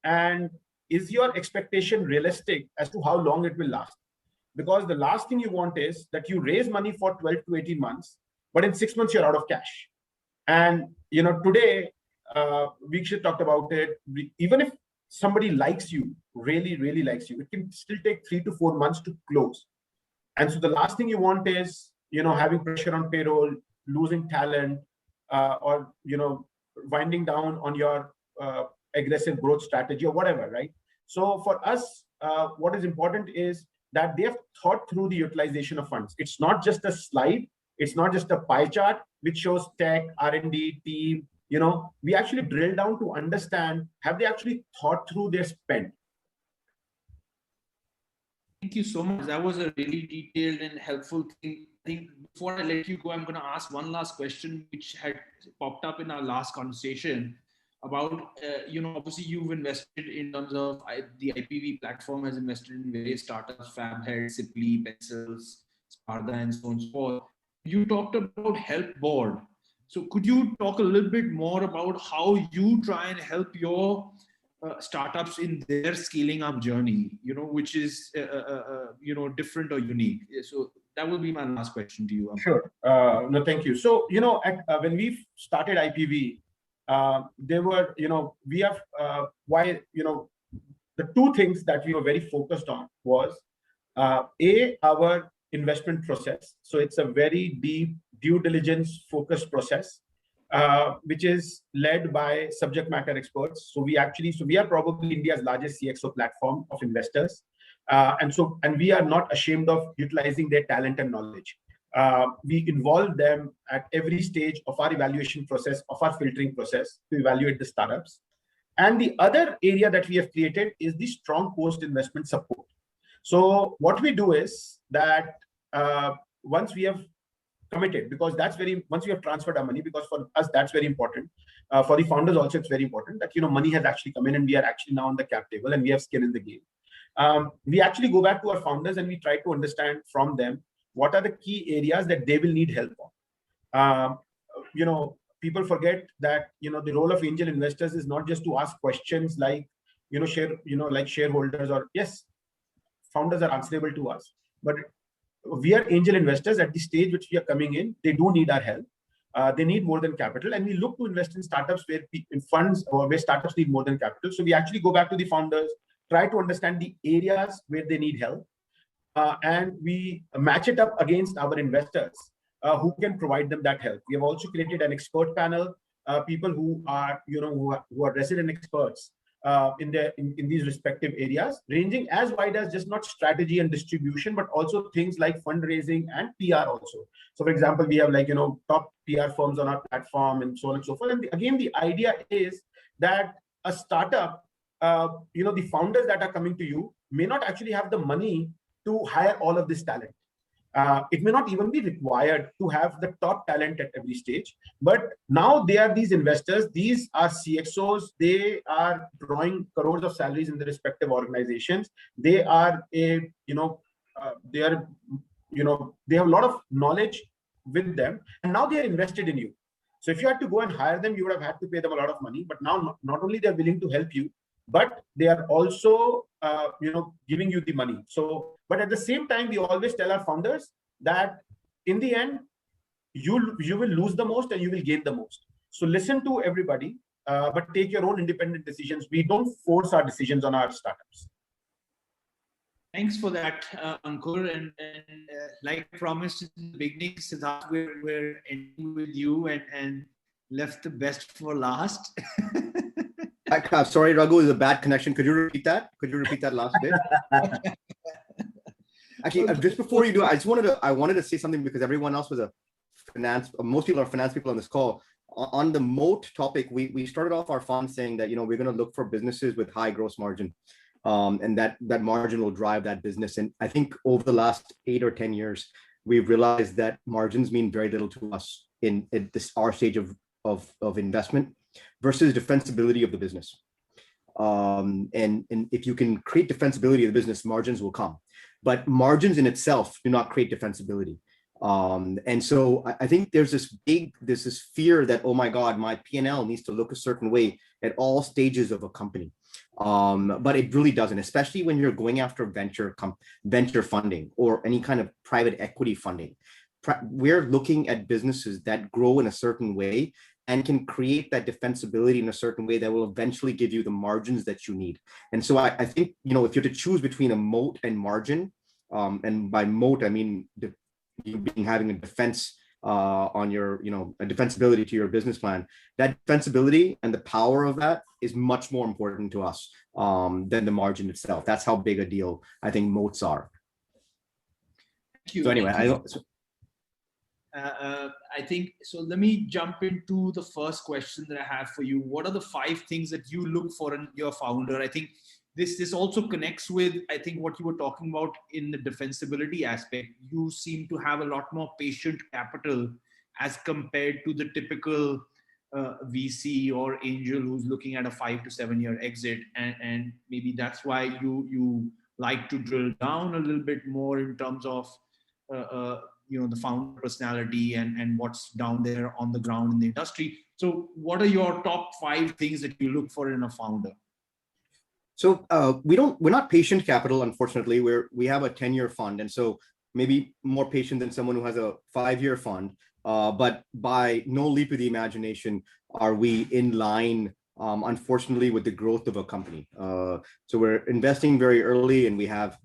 [SPEAKER 5] and is your expectation realistic as to how long it will last? Because the last thing you want is that you raise money for 12 to 18 months, but in 6 months you're out of cash. And today, Vikshit talked about it. Even if somebody likes you, really, really likes you, it can still take 3 to 4 months to close. And so the last thing you want is, having pressure on payroll, losing talent, or, winding down on your aggressive growth strategy or whatever, right? So for us, what is important is that they have thought through the utilization of funds. It's not just a slide. It's not just a pie chart which shows tech, R&D, team, we actually drill down to understand, have they actually thought through their spend?
[SPEAKER 2] Thank you so much. That was a really detailed and helpful thing. I think before I let you go, I'm going to ask one last question, which had popped up in our last conversation about, obviously you've invested in terms of the IPV platform has invested in various startups, Fabhead, Sipley, Pencils, Sparda, and so on and so forth. You talked about help board. So could you talk a little bit more about how you try and help your startups in their scaling up journey, which is, different or unique? So that will be my last question to you.
[SPEAKER 5] Sure. No, thank you. So, when we started IPV, there were, we have, the two things that we were very focused on was, our investment process. So it's a very deep due diligence focused process, which is led by subject matter experts. So we are probably India's largest CXO platform of investors. And we are not ashamed of utilizing their talent and knowledge. We involve them at every stage of our evaluation process, of our filtering process to evaluate the startups. And the other area that we have created is the strong post-investment support. So what we do is that once we have committed, because once we have transferred our money, because for us, that's very important. For the founders also, it's very important that, money has actually come in and we are actually now on the cap table and we have skin in the game. We actually go back to our founders and we try to understand from them what are the key areas that they will need help on. People forget that, the role of angel investors is not just to ask questions like, like shareholders or yes, founders are answerable to us, but we are angel investors at the stage which we are coming in. They do need our help. They need more than capital, and we look to invest in startups in funds or where startups need more than capital. So we actually go back to the founders, try to understand the areas where they need help, and we match it up against our investors who can provide them that help. We have also created an expert panel, people who are resident experts in these respective areas, ranging as wide as just not strategy and distribution, but also things like fundraising and PR also. So for example, we have top PR firms on our platform and so on and so forth. And again, the idea is that a startup, the founders that are coming to you may not actually have the money to hire all of this talent. It may not even be required to have the top talent at every stage, but now they are these investors. These are CXOs. They are drawing crores of salaries in the respective organizations. They are they have a lot of knowledge with them, and now they are invested in you. So if you had to go and hire them, you would have had to pay them a lot of money. But now not only they're willing to help you, but they are also giving you the money. So, but at the same time, we always tell our founders that in the end, you will lose the most and you will gain the most. So listen to everybody, but take your own independent decisions. We don't force our decisions on our startups.
[SPEAKER 2] Thanks for that, Ankur. And like promised in the beginning, Siddharth, we're ending with you and left the best for last.
[SPEAKER 4] Sorry, Raghu, is a bad connection. Could you repeat that? Could you repeat that last bit? Actually, just before you do, I wanted to say something because everyone else was most people are finance people on this call. On the moat topic, we started off our fund saying that, we're going to look for businesses with high gross margin, and that margin will drive that business. And I think over the last 8 or 10 years, we've realized that margins mean very little to us in our stage of investment versus defensibility of the business. And if you can create defensibility of the business, margins will come. But margins in itself do not create defensibility. And so I think there's this fear that, oh my God, my P&L needs to look a certain way at all stages of a company. But it really doesn't, especially when you're going after venture funding or any kind of private equity funding. We're looking at businesses that grow in a certain way and can create that defensibility in a certain way that will eventually give you the margins that you need. And so I think, if you have to choose between a moat and margin, and by moat, I mean having a defense on your, a defensibility to your business plan, that defensibility and the power of that is much more important to us than the margin itself. That's how big a deal I think moats are.
[SPEAKER 2] Thank you.
[SPEAKER 4] So anyway,
[SPEAKER 2] I think so. Let me jump into the first question that I have for you. What are the 5 things that you look for in your founder? I think this also connects with, I think, what you were talking about in the defensibility aspect. You seem to have a lot more patient capital as compared to the typical VC or angel who's looking at a 5 to 7 year exit, and maybe that's why you like to drill down a little bit more in terms of the founder personality and what's down there on the ground in the industry. So what are your top 5 things that you look for in a founder?
[SPEAKER 4] So we're not patient capital, unfortunately. We have a 10-year fund, and so maybe more patient than someone who has a 5-year fund. But by no leap of the imagination are we in line, unfortunately, with the growth of a company. So we're investing very early, and we have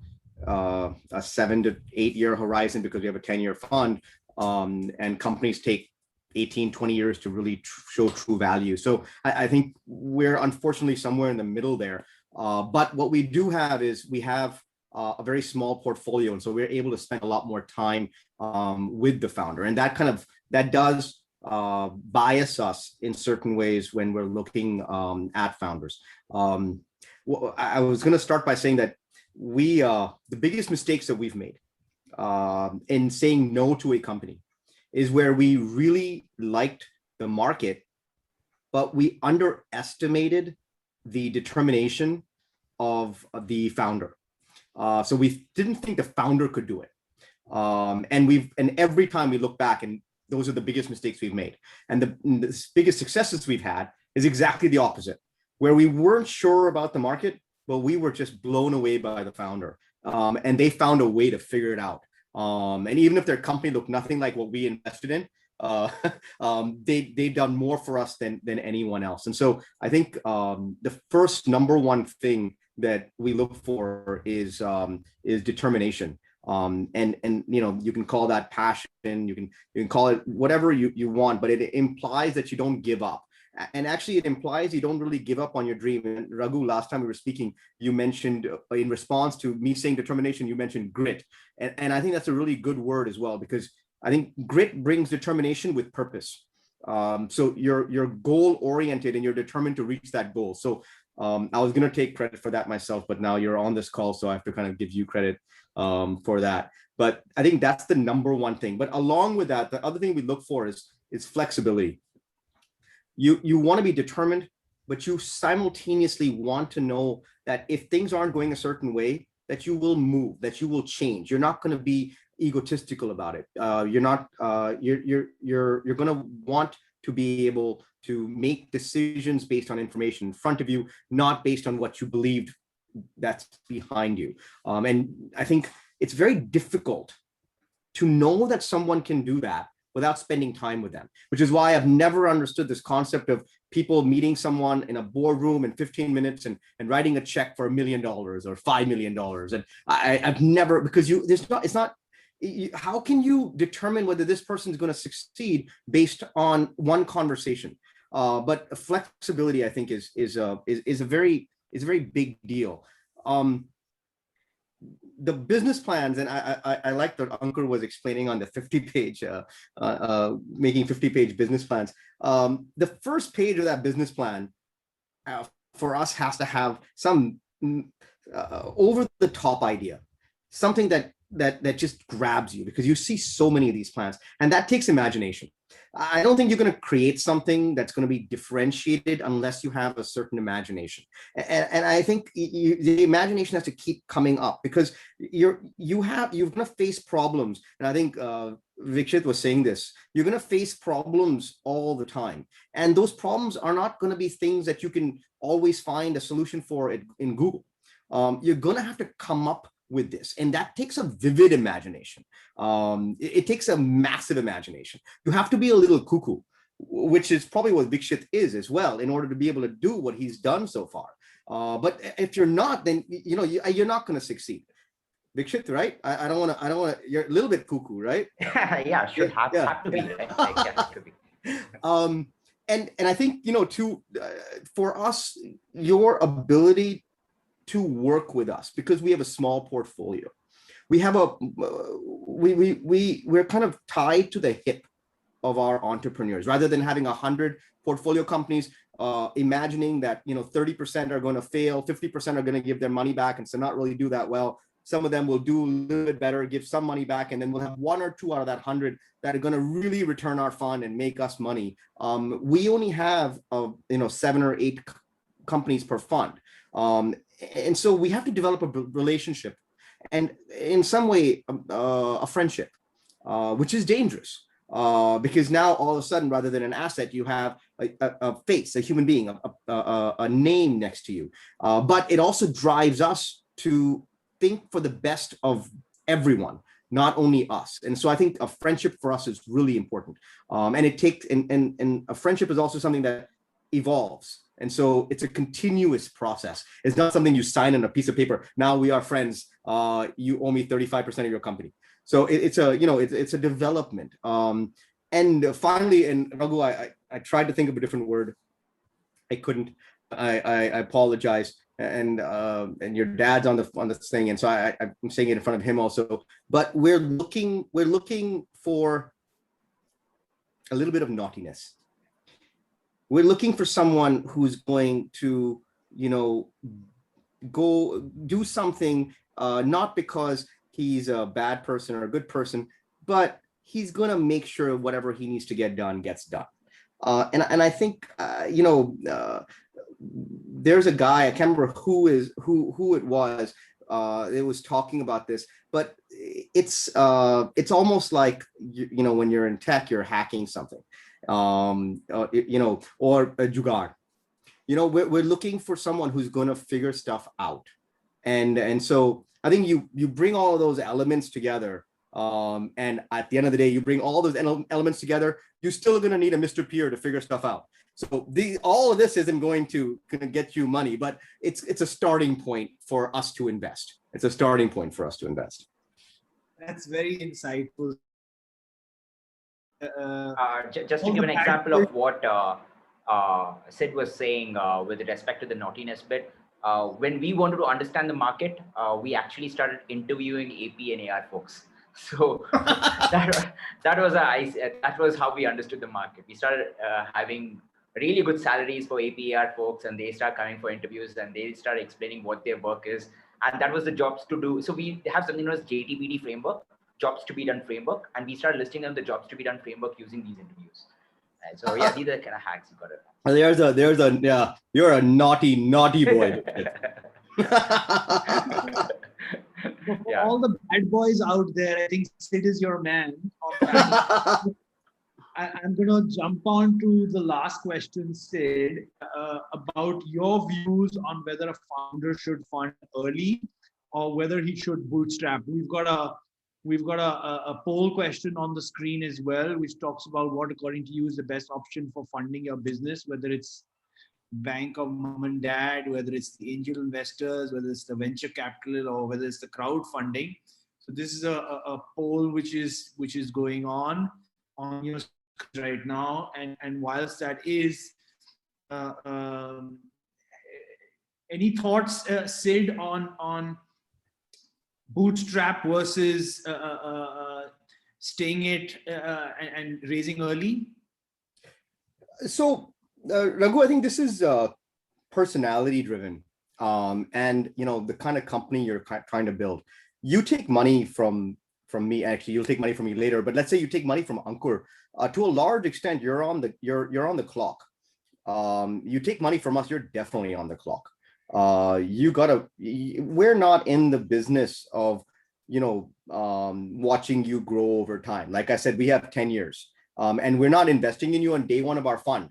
[SPEAKER 4] a 7 to 8 year horizon because we have a 10-year fund, and companies take 18, 20 years to really show true value. So I think we're unfortunately somewhere in the middle there. But what we do have is we have a very small portfolio, and so we're able to spend a lot more time with the founder, and that does bias us in certain ways when we're looking at founders. Well, I was going to start by saying that the biggest mistakes that we've made in saying no to a company is where we really liked the market, but we underestimated the determination of the founder. So we didn't think the founder could do it. And every time we look back, and those are the biggest mistakes we've made. And the biggest successes we've had is exactly the opposite, where we weren't sure about the market, but we were just blown away by the founder. And they found a way to figure it out. And even if their company looked nothing like what we invested in, they've done more for us than anyone else. And so I think the first number one thing that we look for is determination. And you can call that passion, you can call it whatever you want, but it implies that you don't give up. And actually, it implies you don't really give up on your dream. And Raghu, last time we were speaking, you mentioned in response to me saying determination, you mentioned grit. And I think that's a really good word as well, because I think grit brings determination with purpose. So you're goal oriented and you're determined to reach that goal. So I was going to take credit for that myself, but now you're on this call, so I have to kind of give you credit for that. But I think that's the number one thing. But along with that, the other thing we look for is flexibility. You want to be determined, but you simultaneously want to know that if things aren't going a certain way, that you will move, that you will change. You're not going to be egotistical about it. You're going to want to be able to make decisions based on information in front of you, not based on what you believed that's behind you. And I think it's very difficult to know that someone can do that without spending time with them, which is why I've never understood this concept of people meeting someone in a boardroom in 15 minutes and writing a check for $1 million or $5 million. And I've never, because how can you determine whether this person is going to succeed based on one conversation? But flexibility, I think, is a very big deal. The business plans, and I like that Ankur was explaining on the 50-page, making 50-page business plans. The first page of that business plan for us has to have some over-the-top idea, something that just grabs you, because you see so many of these plans, and that takes imagination. I don't think you're going to create something that's going to be differentiated unless you have a certain imagination. And I think the imagination has to keep coming up, because you're going to face problems. And I think Vikshit was saying this, you're going to face problems all the time. And those problems are not going to be things that you can always find a solution for in Google. You're going to have to come up with this, and that takes a vivid imagination. It takes a massive imagination. You have to be a little cuckoo, which is probably what Vikshit is as well, in order to be able to do what he's done so far. But if you're not, then you're not going to succeed. Vikshit, right? I don't want to. You're a little bit cuckoo, right?
[SPEAKER 3] Yeah, should have to be, right? Like, yeah, have to be.
[SPEAKER 4] And I think for us, your ability to work with us, because we have a small portfolio, we have we're kind of tied to the hip of our entrepreneurs rather than having 100 portfolio companies, imagining that 30% are going to fail, 50% are going to give their money back and so not really do that well. Some of them will do a little bit better, give some money back, and then we'll have 1 or 2 out of that 100 that are going to really return our fund and make us money. We only have 7 or 8 companies per fund, and so we have to develop a relationship and in some way a friendship, which is dangerous. Because now all of a sudden, rather than an asset, you have a face, a human being, a name next to you. But it also drives us to think for the best of everyone, not only us. And so I think a friendship for us is really important. And it takes, and a friendship is also something that evolves. And so it's a continuous process. It's not something you sign on a piece of paper. Now we are friends. You owe me 35% of your company. So it's a development. And finally, and Raghu, I tried to think of a different word. I couldn't. I apologize. And your dad's on the thing, and so I'm saying it in front of him also. But we're looking for a little bit of naughtiness. We're looking for someone who's going to, go do something, not because he's a bad person or a good person, but he's going to make sure whatever he needs to get done gets done. And I think, there's a guy, I can't remember who it was, it was talking about this, but it's almost like, when you're in tech, you're hacking something, or a jugaad. We're looking for someone who's going to figure stuff out. And so I think you bring all of those elements together, and at the end of the day, you bring all those elements together, you're still going to need a Mr. Peer to figure stuff out. So all of this isn't going to get you money, but it's a starting point for us to invest. It's a starting point for us to invest.
[SPEAKER 2] That's very insightful.
[SPEAKER 3] Just to give an example of what Sid was saying with respect to the naughtiness bit, when we wanted to understand the market, we actually started interviewing AP and AR folks. So that was how we understood the market. We started having really good salaries for APAR folks, and they start coming for interviews and they start explaining what their work is. And that was the jobs to do. So we have something known as JTBD framework, jobs to be done framework. And we started listing them the jobs to be done framework using these interviews. And so yeah, these are the kind of hacks you got to.
[SPEAKER 4] Yeah, you're a naughty boy.
[SPEAKER 2] Yeah. All the bad boys out there, I think Sid is your man. I'm going to jump on to the last question, Sid, about your views on whether a founder should fund early or whether he should bootstrap. We've got a poll question on the screen as well, which talks about what, according to you, is the best option for funding your business, whether it's bank of mom and dad, whether it's the angel investors, whether it's the venture capital, or whether it's the crowdfunding. So this is a poll which is going on your right now, and whilst that is, any thoughts, Sid, on bootstrap versus staying it and raising early?
[SPEAKER 4] So Raghu, I think this is personality driven, and the kind of company you're trying to build. You take money from me. Actually, you'll take money from me later, but let's say you take money from Ankur. To a large extent, you're on the clock. You take money from us, you're definitely on the clock. We're not in the business of watching you grow over time. Like I said, we have 10 years, and we're not investing in you on day one of our fund.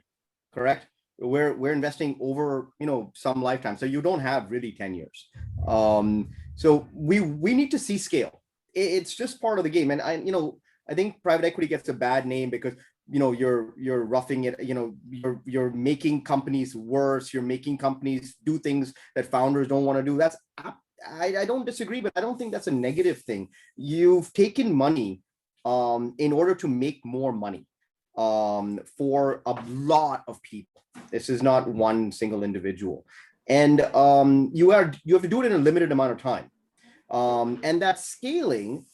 [SPEAKER 4] Correct? We're investing over some lifetime, so you don't have really 10 years. So we need to see scale. It's just part of the game. And I think private equity gets a bad name because you're roughing it. You're making companies worse. You're making companies do things that founders don't want to do. I don't disagree, but I don't think that's a negative thing. You've taken money in order to make more money for a lot of people. This is not one single individual, and you have to do it in a limited amount of time. And that scaling,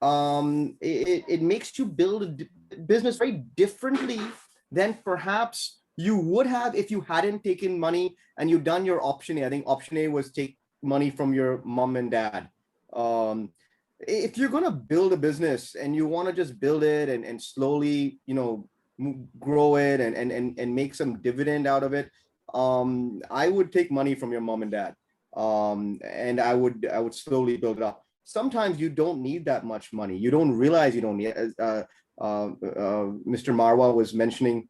[SPEAKER 4] it makes you build a business very differently than perhaps you would have if you hadn't taken money and you done your option A. I think option A was take money from your mom and dad. If you're going to build a business and you want to just build it and slowly, grow it and make some dividend out of it, I would take money from your mom and dad. And I would slowly build it up. Sometimes you don't need that much money. You don't realize you don't need. Mr. Marwah was mentioning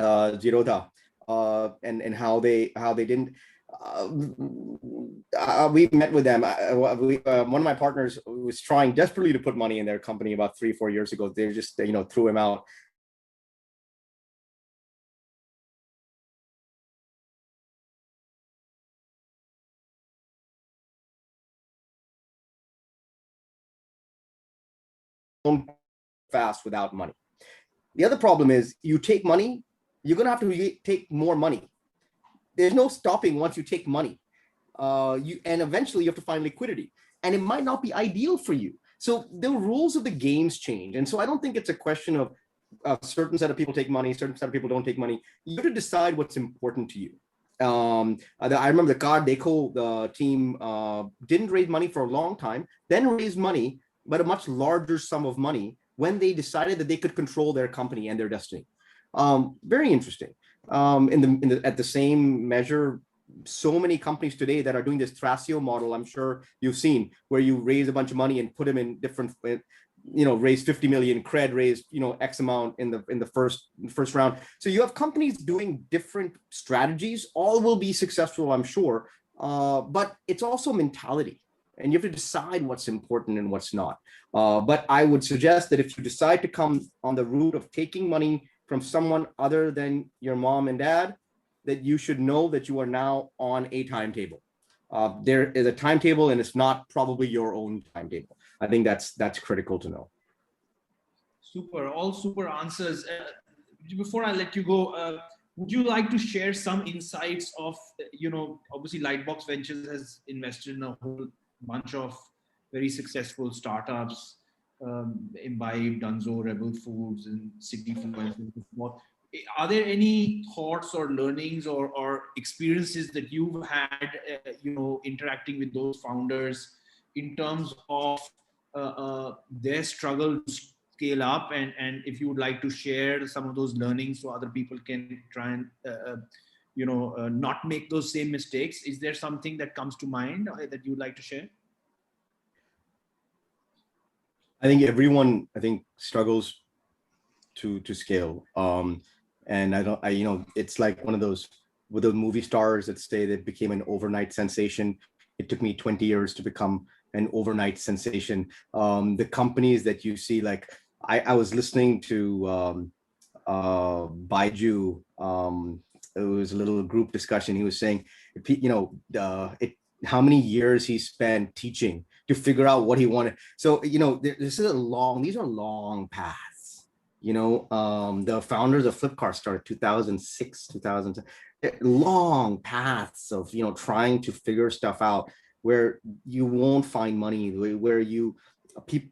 [SPEAKER 4] Zerodha and how they didn't. We met with them. One of my partners was trying desperately to put money in their company about 3-4 years ago. They just threw him out. Fast without money. The other problem is you take money, you're going to have to take more money. There's no stopping once you take money. And eventually you have to find liquidity. And it might not be ideal for you. So the rules of the games change. And so I don't think it's a question of a certain set of people take money, certain set of people don't take money. You have to decide what's important to you. I remember the Car Deco team didn't raise money for a long time, then raised money, but a much larger sum of money when they decided that they could control their company and their destiny. Very interesting. At the same measure, so many companies today that are doing this Thrasio model, I'm sure you've seen, where you raise a bunch of money and put them in different, raise 50 million, Cred raised, X amount in the first round. So you have companies doing different strategies, all will be successful, I'm sure. But it's also mentality. And you have to decide what's important and what's not. But I would suggest that if you decide to come on the route of taking money from someone other than your mom and dad, that you should know that you are now on a timetable. There is a timetable, and it's not probably your own timetable. I think that's critical to know.
[SPEAKER 2] Super, all super answers. Before I let you go, would you like to share some insights of, obviously Lightbox Ventures has invested in a whole bunch of very successful startups, Imbibe, Dunzo, Rebel Foods, and City Food, and so forth. Are there any thoughts or learnings or experiences that you've had, interacting with those founders in terms of their struggle to scale up, and if you would like to share some of those learnings so other people can try and not make those same mistakes? Is there something that comes to mind that you'd like to share?
[SPEAKER 4] I think everyone, struggles to scale. And it's like one of those with the movie stars that say they became an overnight sensation. It took me 20 years to become an overnight sensation. The companies that you see, like I was listening to Baiju. It was a little group discussion. He was saying, how many years he spent teaching to figure out what he wanted. So, these are long paths. The founders of Flipkart started 2006, 2000, long paths of, trying to figure stuff out where you won't find money, where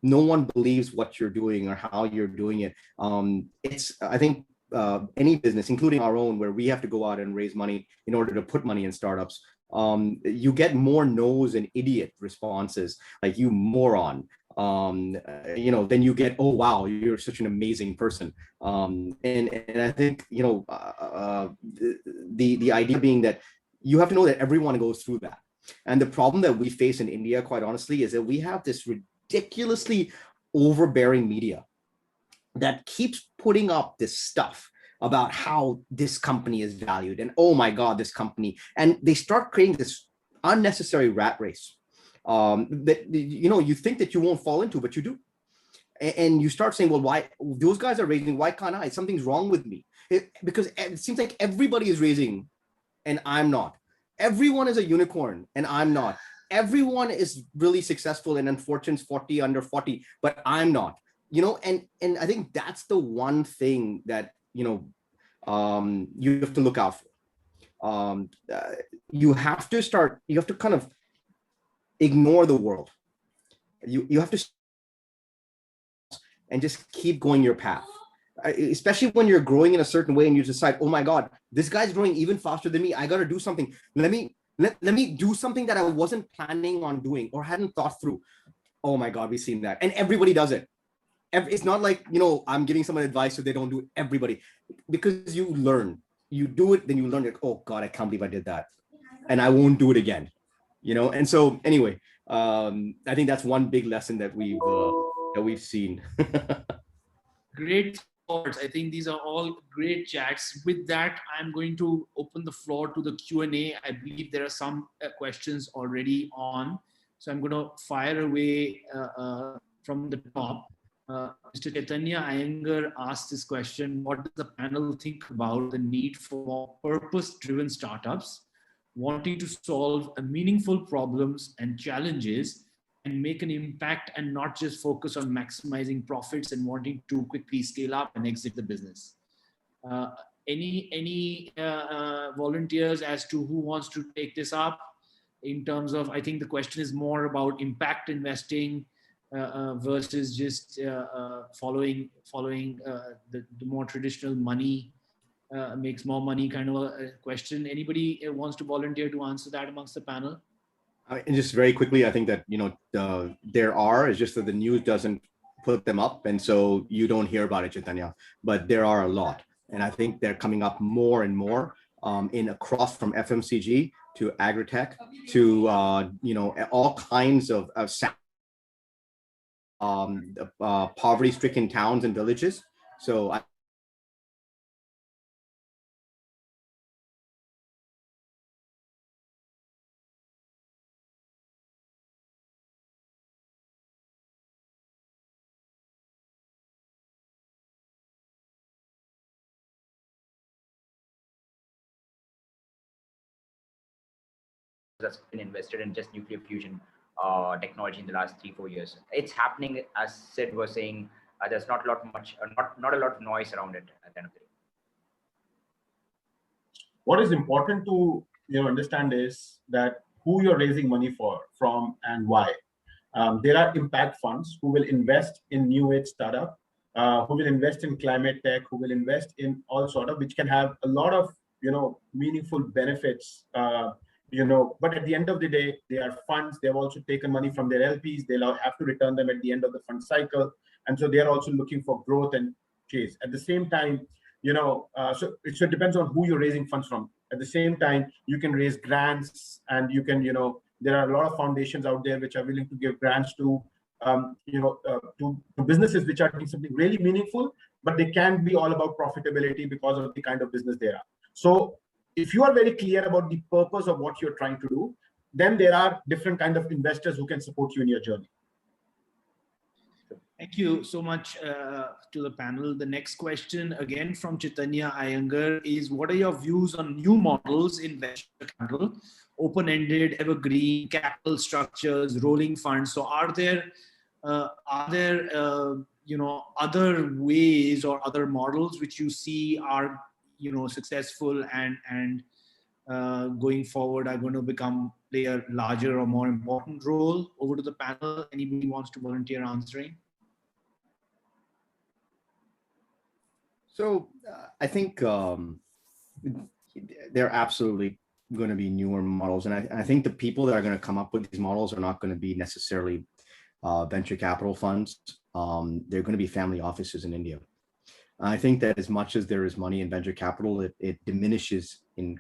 [SPEAKER 4] no one believes what you're doing or how you're doing it. I think any business, including our own, where we have to go out and raise money in order to put money in startups, you get more no's and idiot responses, like "you moron," then you get, "oh wow, you're such an amazing person." And I think the idea being that you have to know that everyone goes through that. And the problem that we face in India, quite honestly, is that we have this ridiculously overbearing media that keeps putting up this stuff about how this company is valued, and oh my God, this company, and they start creating this unnecessary rat race that you think that you won't fall into, but you do. And you start saying, well, why those guys are raising, why can't I? Something's wrong with me. Because it seems like everybody is raising and I'm not. Everyone is a unicorn and I'm not. Everyone is really successful and Fortune's 40 under 40, but I'm not. And I think that's the one thing that you have to look out for. You have to kind of ignore the world. you have to and just keep going your path. Especially when you're growing in a certain way and you decide, oh my God, this guy's growing even faster than me. I got to do something. Let me do something that I wasn't planning on doing or hadn't thought through. Oh my God, we've seen that. And everybody does it. It's not like, I'm giving someone advice so they don't do it. Everybody, because you learn, you do it, then you learn it. Oh God, I can't believe I did that. And I won't do it again. And so anyway, I think that's one big lesson that we've seen.
[SPEAKER 2] Great thoughts. I think these are all great chats. With that, I'm going to open the floor to the Q&A. I believe there are some questions already on. So I'm going to fire away from the top. Mr. Chaitanya Iyengar asked this question: what does the panel think about the need for more purpose-driven startups wanting to solve meaningful problems and challenges and make an impact and not just focus on maximizing profits and wanting to quickly scale up and exit the business? Any volunteers as to who wants to take this up in terms of, I think the question is more about impact investing versus just following the more traditional money makes more money kind of a question. Anybody wants to volunteer to answer that amongst the panel?
[SPEAKER 4] And just very quickly, I think that, it's just that the news doesn't put them up. And so you don't hear about it, Chaitanya, but there are a lot. And I think they're coming up more and more across from FMCG to agri-tech to, all kinds of poverty-stricken towns and villages. So
[SPEAKER 3] that's been invested in just nuclear fusion technology in the last 3-4 years. It's happening, as Sid was saying. There's not a lot of noise around it at the end of the day.
[SPEAKER 5] What is important to understand is that who you're raising money from, and why. There are impact funds who will invest in new age startup, who will invest in climate tech, who will invest in all sort of, which can have a lot of meaningful benefits. But at the end of the day, they are funds. They've also taken money from their LPs. They'll have to return them at the end of the fund cycle, and so they are also looking for growth and chase. At the same time, so it depends on who you're raising funds from. At the same time, you can raise grants, and you can, there are a lot of foundations out there which are willing to give grants to, to businesses which are doing something really meaningful, but they can't be all about profitability because of the kind of business they are. So if you are very clear about the purpose of what you're trying to do, then there are different kind of investors who can support you in your journey.
[SPEAKER 2] Thank you so much to the panel. The next question, again from Chaitanya Iyengar, is: what are your views on new models in venture capital, open-ended, evergreen, capital structures, rolling funds? So are there other ways or other models which you see are successful and going forward are going to play a larger or more important role? Over to the panel. Anybody wants to volunteer answering?
[SPEAKER 4] So I think they're absolutely going to be newer models. And I think the people that are going to come up with these models are not going to be necessarily venture capital funds. They're going to be family offices in India. I think that as much as there is money in venture capital, it diminishes in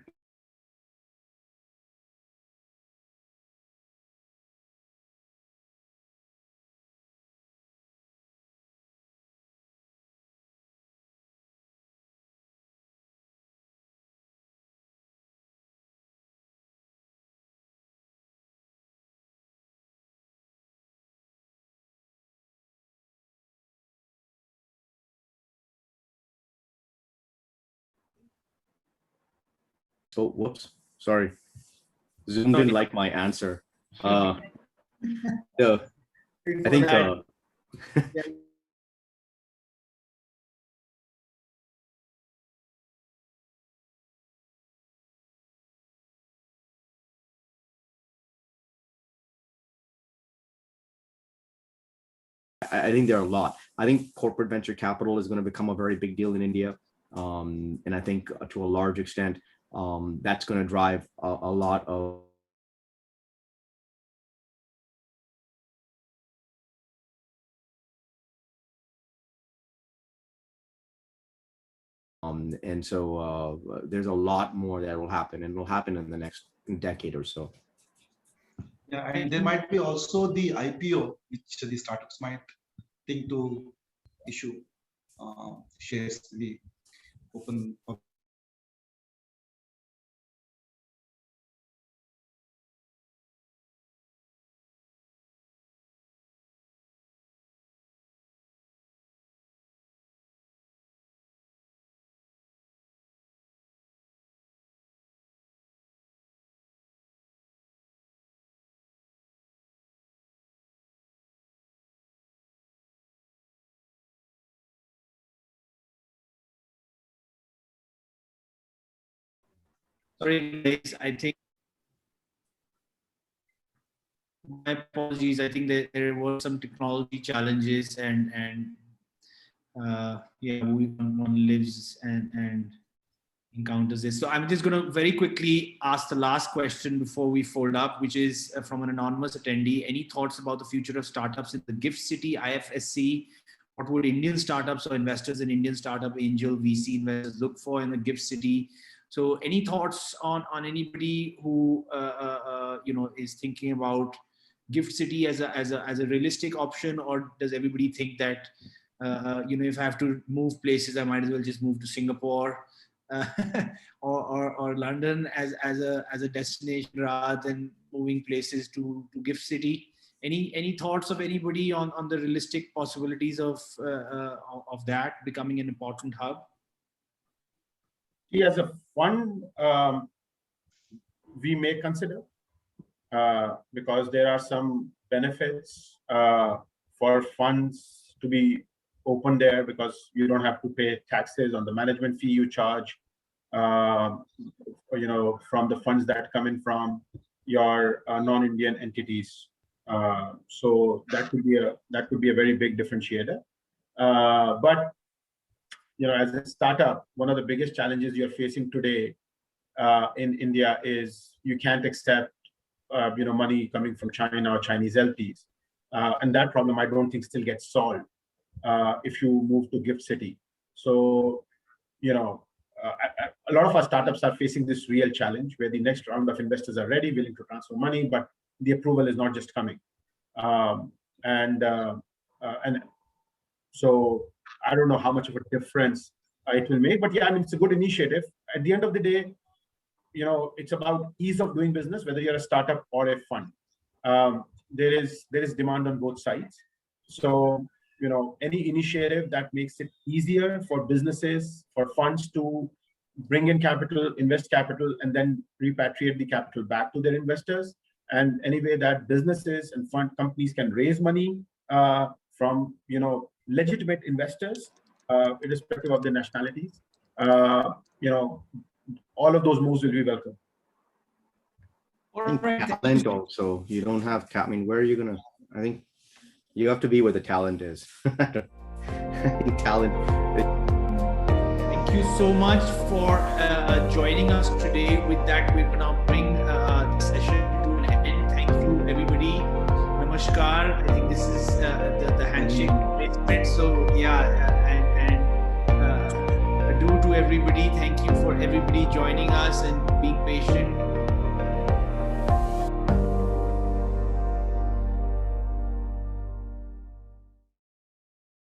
[SPEAKER 4] Oh, whoops. Sorry. Zoom didn't like my answer. I think I think there are a lot. I think corporate venture capital is going to become a very big deal in India. And I think to a large extent, that's going to drive a lot of and so there's a lot more that will happen, and will happen in the next decade or so.
[SPEAKER 6] Yeah, and there might be also the IPO, which the startups might think to issue shares to be open.
[SPEAKER 2] Sorry, guys, I think my apologies. I think that there were some technology challenges, and yeah, one lives and encounters this. So I'm just going to very quickly ask the last question before we fold up, which is from an anonymous attendee. Any thoughts about the future of startups in the GIFT City, IFSC? What would Indian startups or investors in Indian startup angel VC investors look for in the GIFT City? So any thoughts on anybody who is thinking about GIFT City as a realistic option, or does everybody think that if I have to move places, I might as well just move to Singapore or London as a destination rather than moving places to GIFT City? Any thoughts of anybody on the realistic possibilities of that becoming an important hub?
[SPEAKER 5] As a fund, we may consider, because there are some benefits for funds to be open there, because you don't have to pay taxes on the management fee you charge, from the funds that come in from your non-Indian entities. So that could be a very big differentiator. But as a startup, one of the biggest challenges you're facing today in India is you can't accept money coming from China or Chinese LPs, and that problem I don't think still gets solved if you move to GIFT City. So a lot of our startups are facing this real challenge where the next round of investors are ready, willing to transfer money, but the approval is not just coming. And so I don't know how much of a difference it will make, but yeah, I mean, it's a good initiative. At the end of the day, it's about ease of doing business, whether you're a startup or a fund. There is demand on both sides. So, any initiative that makes it easier for businesses, for funds to bring in capital, invest capital, and then repatriate the capital back to their investors. And any way that businesses and fund companies can raise money from, legitimate investors, irrespective of their nationalities, all of those moves will be welcome.
[SPEAKER 4] Talent also. You don't have, where are you going to, I think you have to be where the talent is. Talent.
[SPEAKER 2] Thank you so much for joining us today. With that, we're going to bring the session to an end. Thank you, everybody. Namaskar. I think this is the handshake replacement. So yeah, and adieu to everybody. Thank you for everybody joining us and being patient.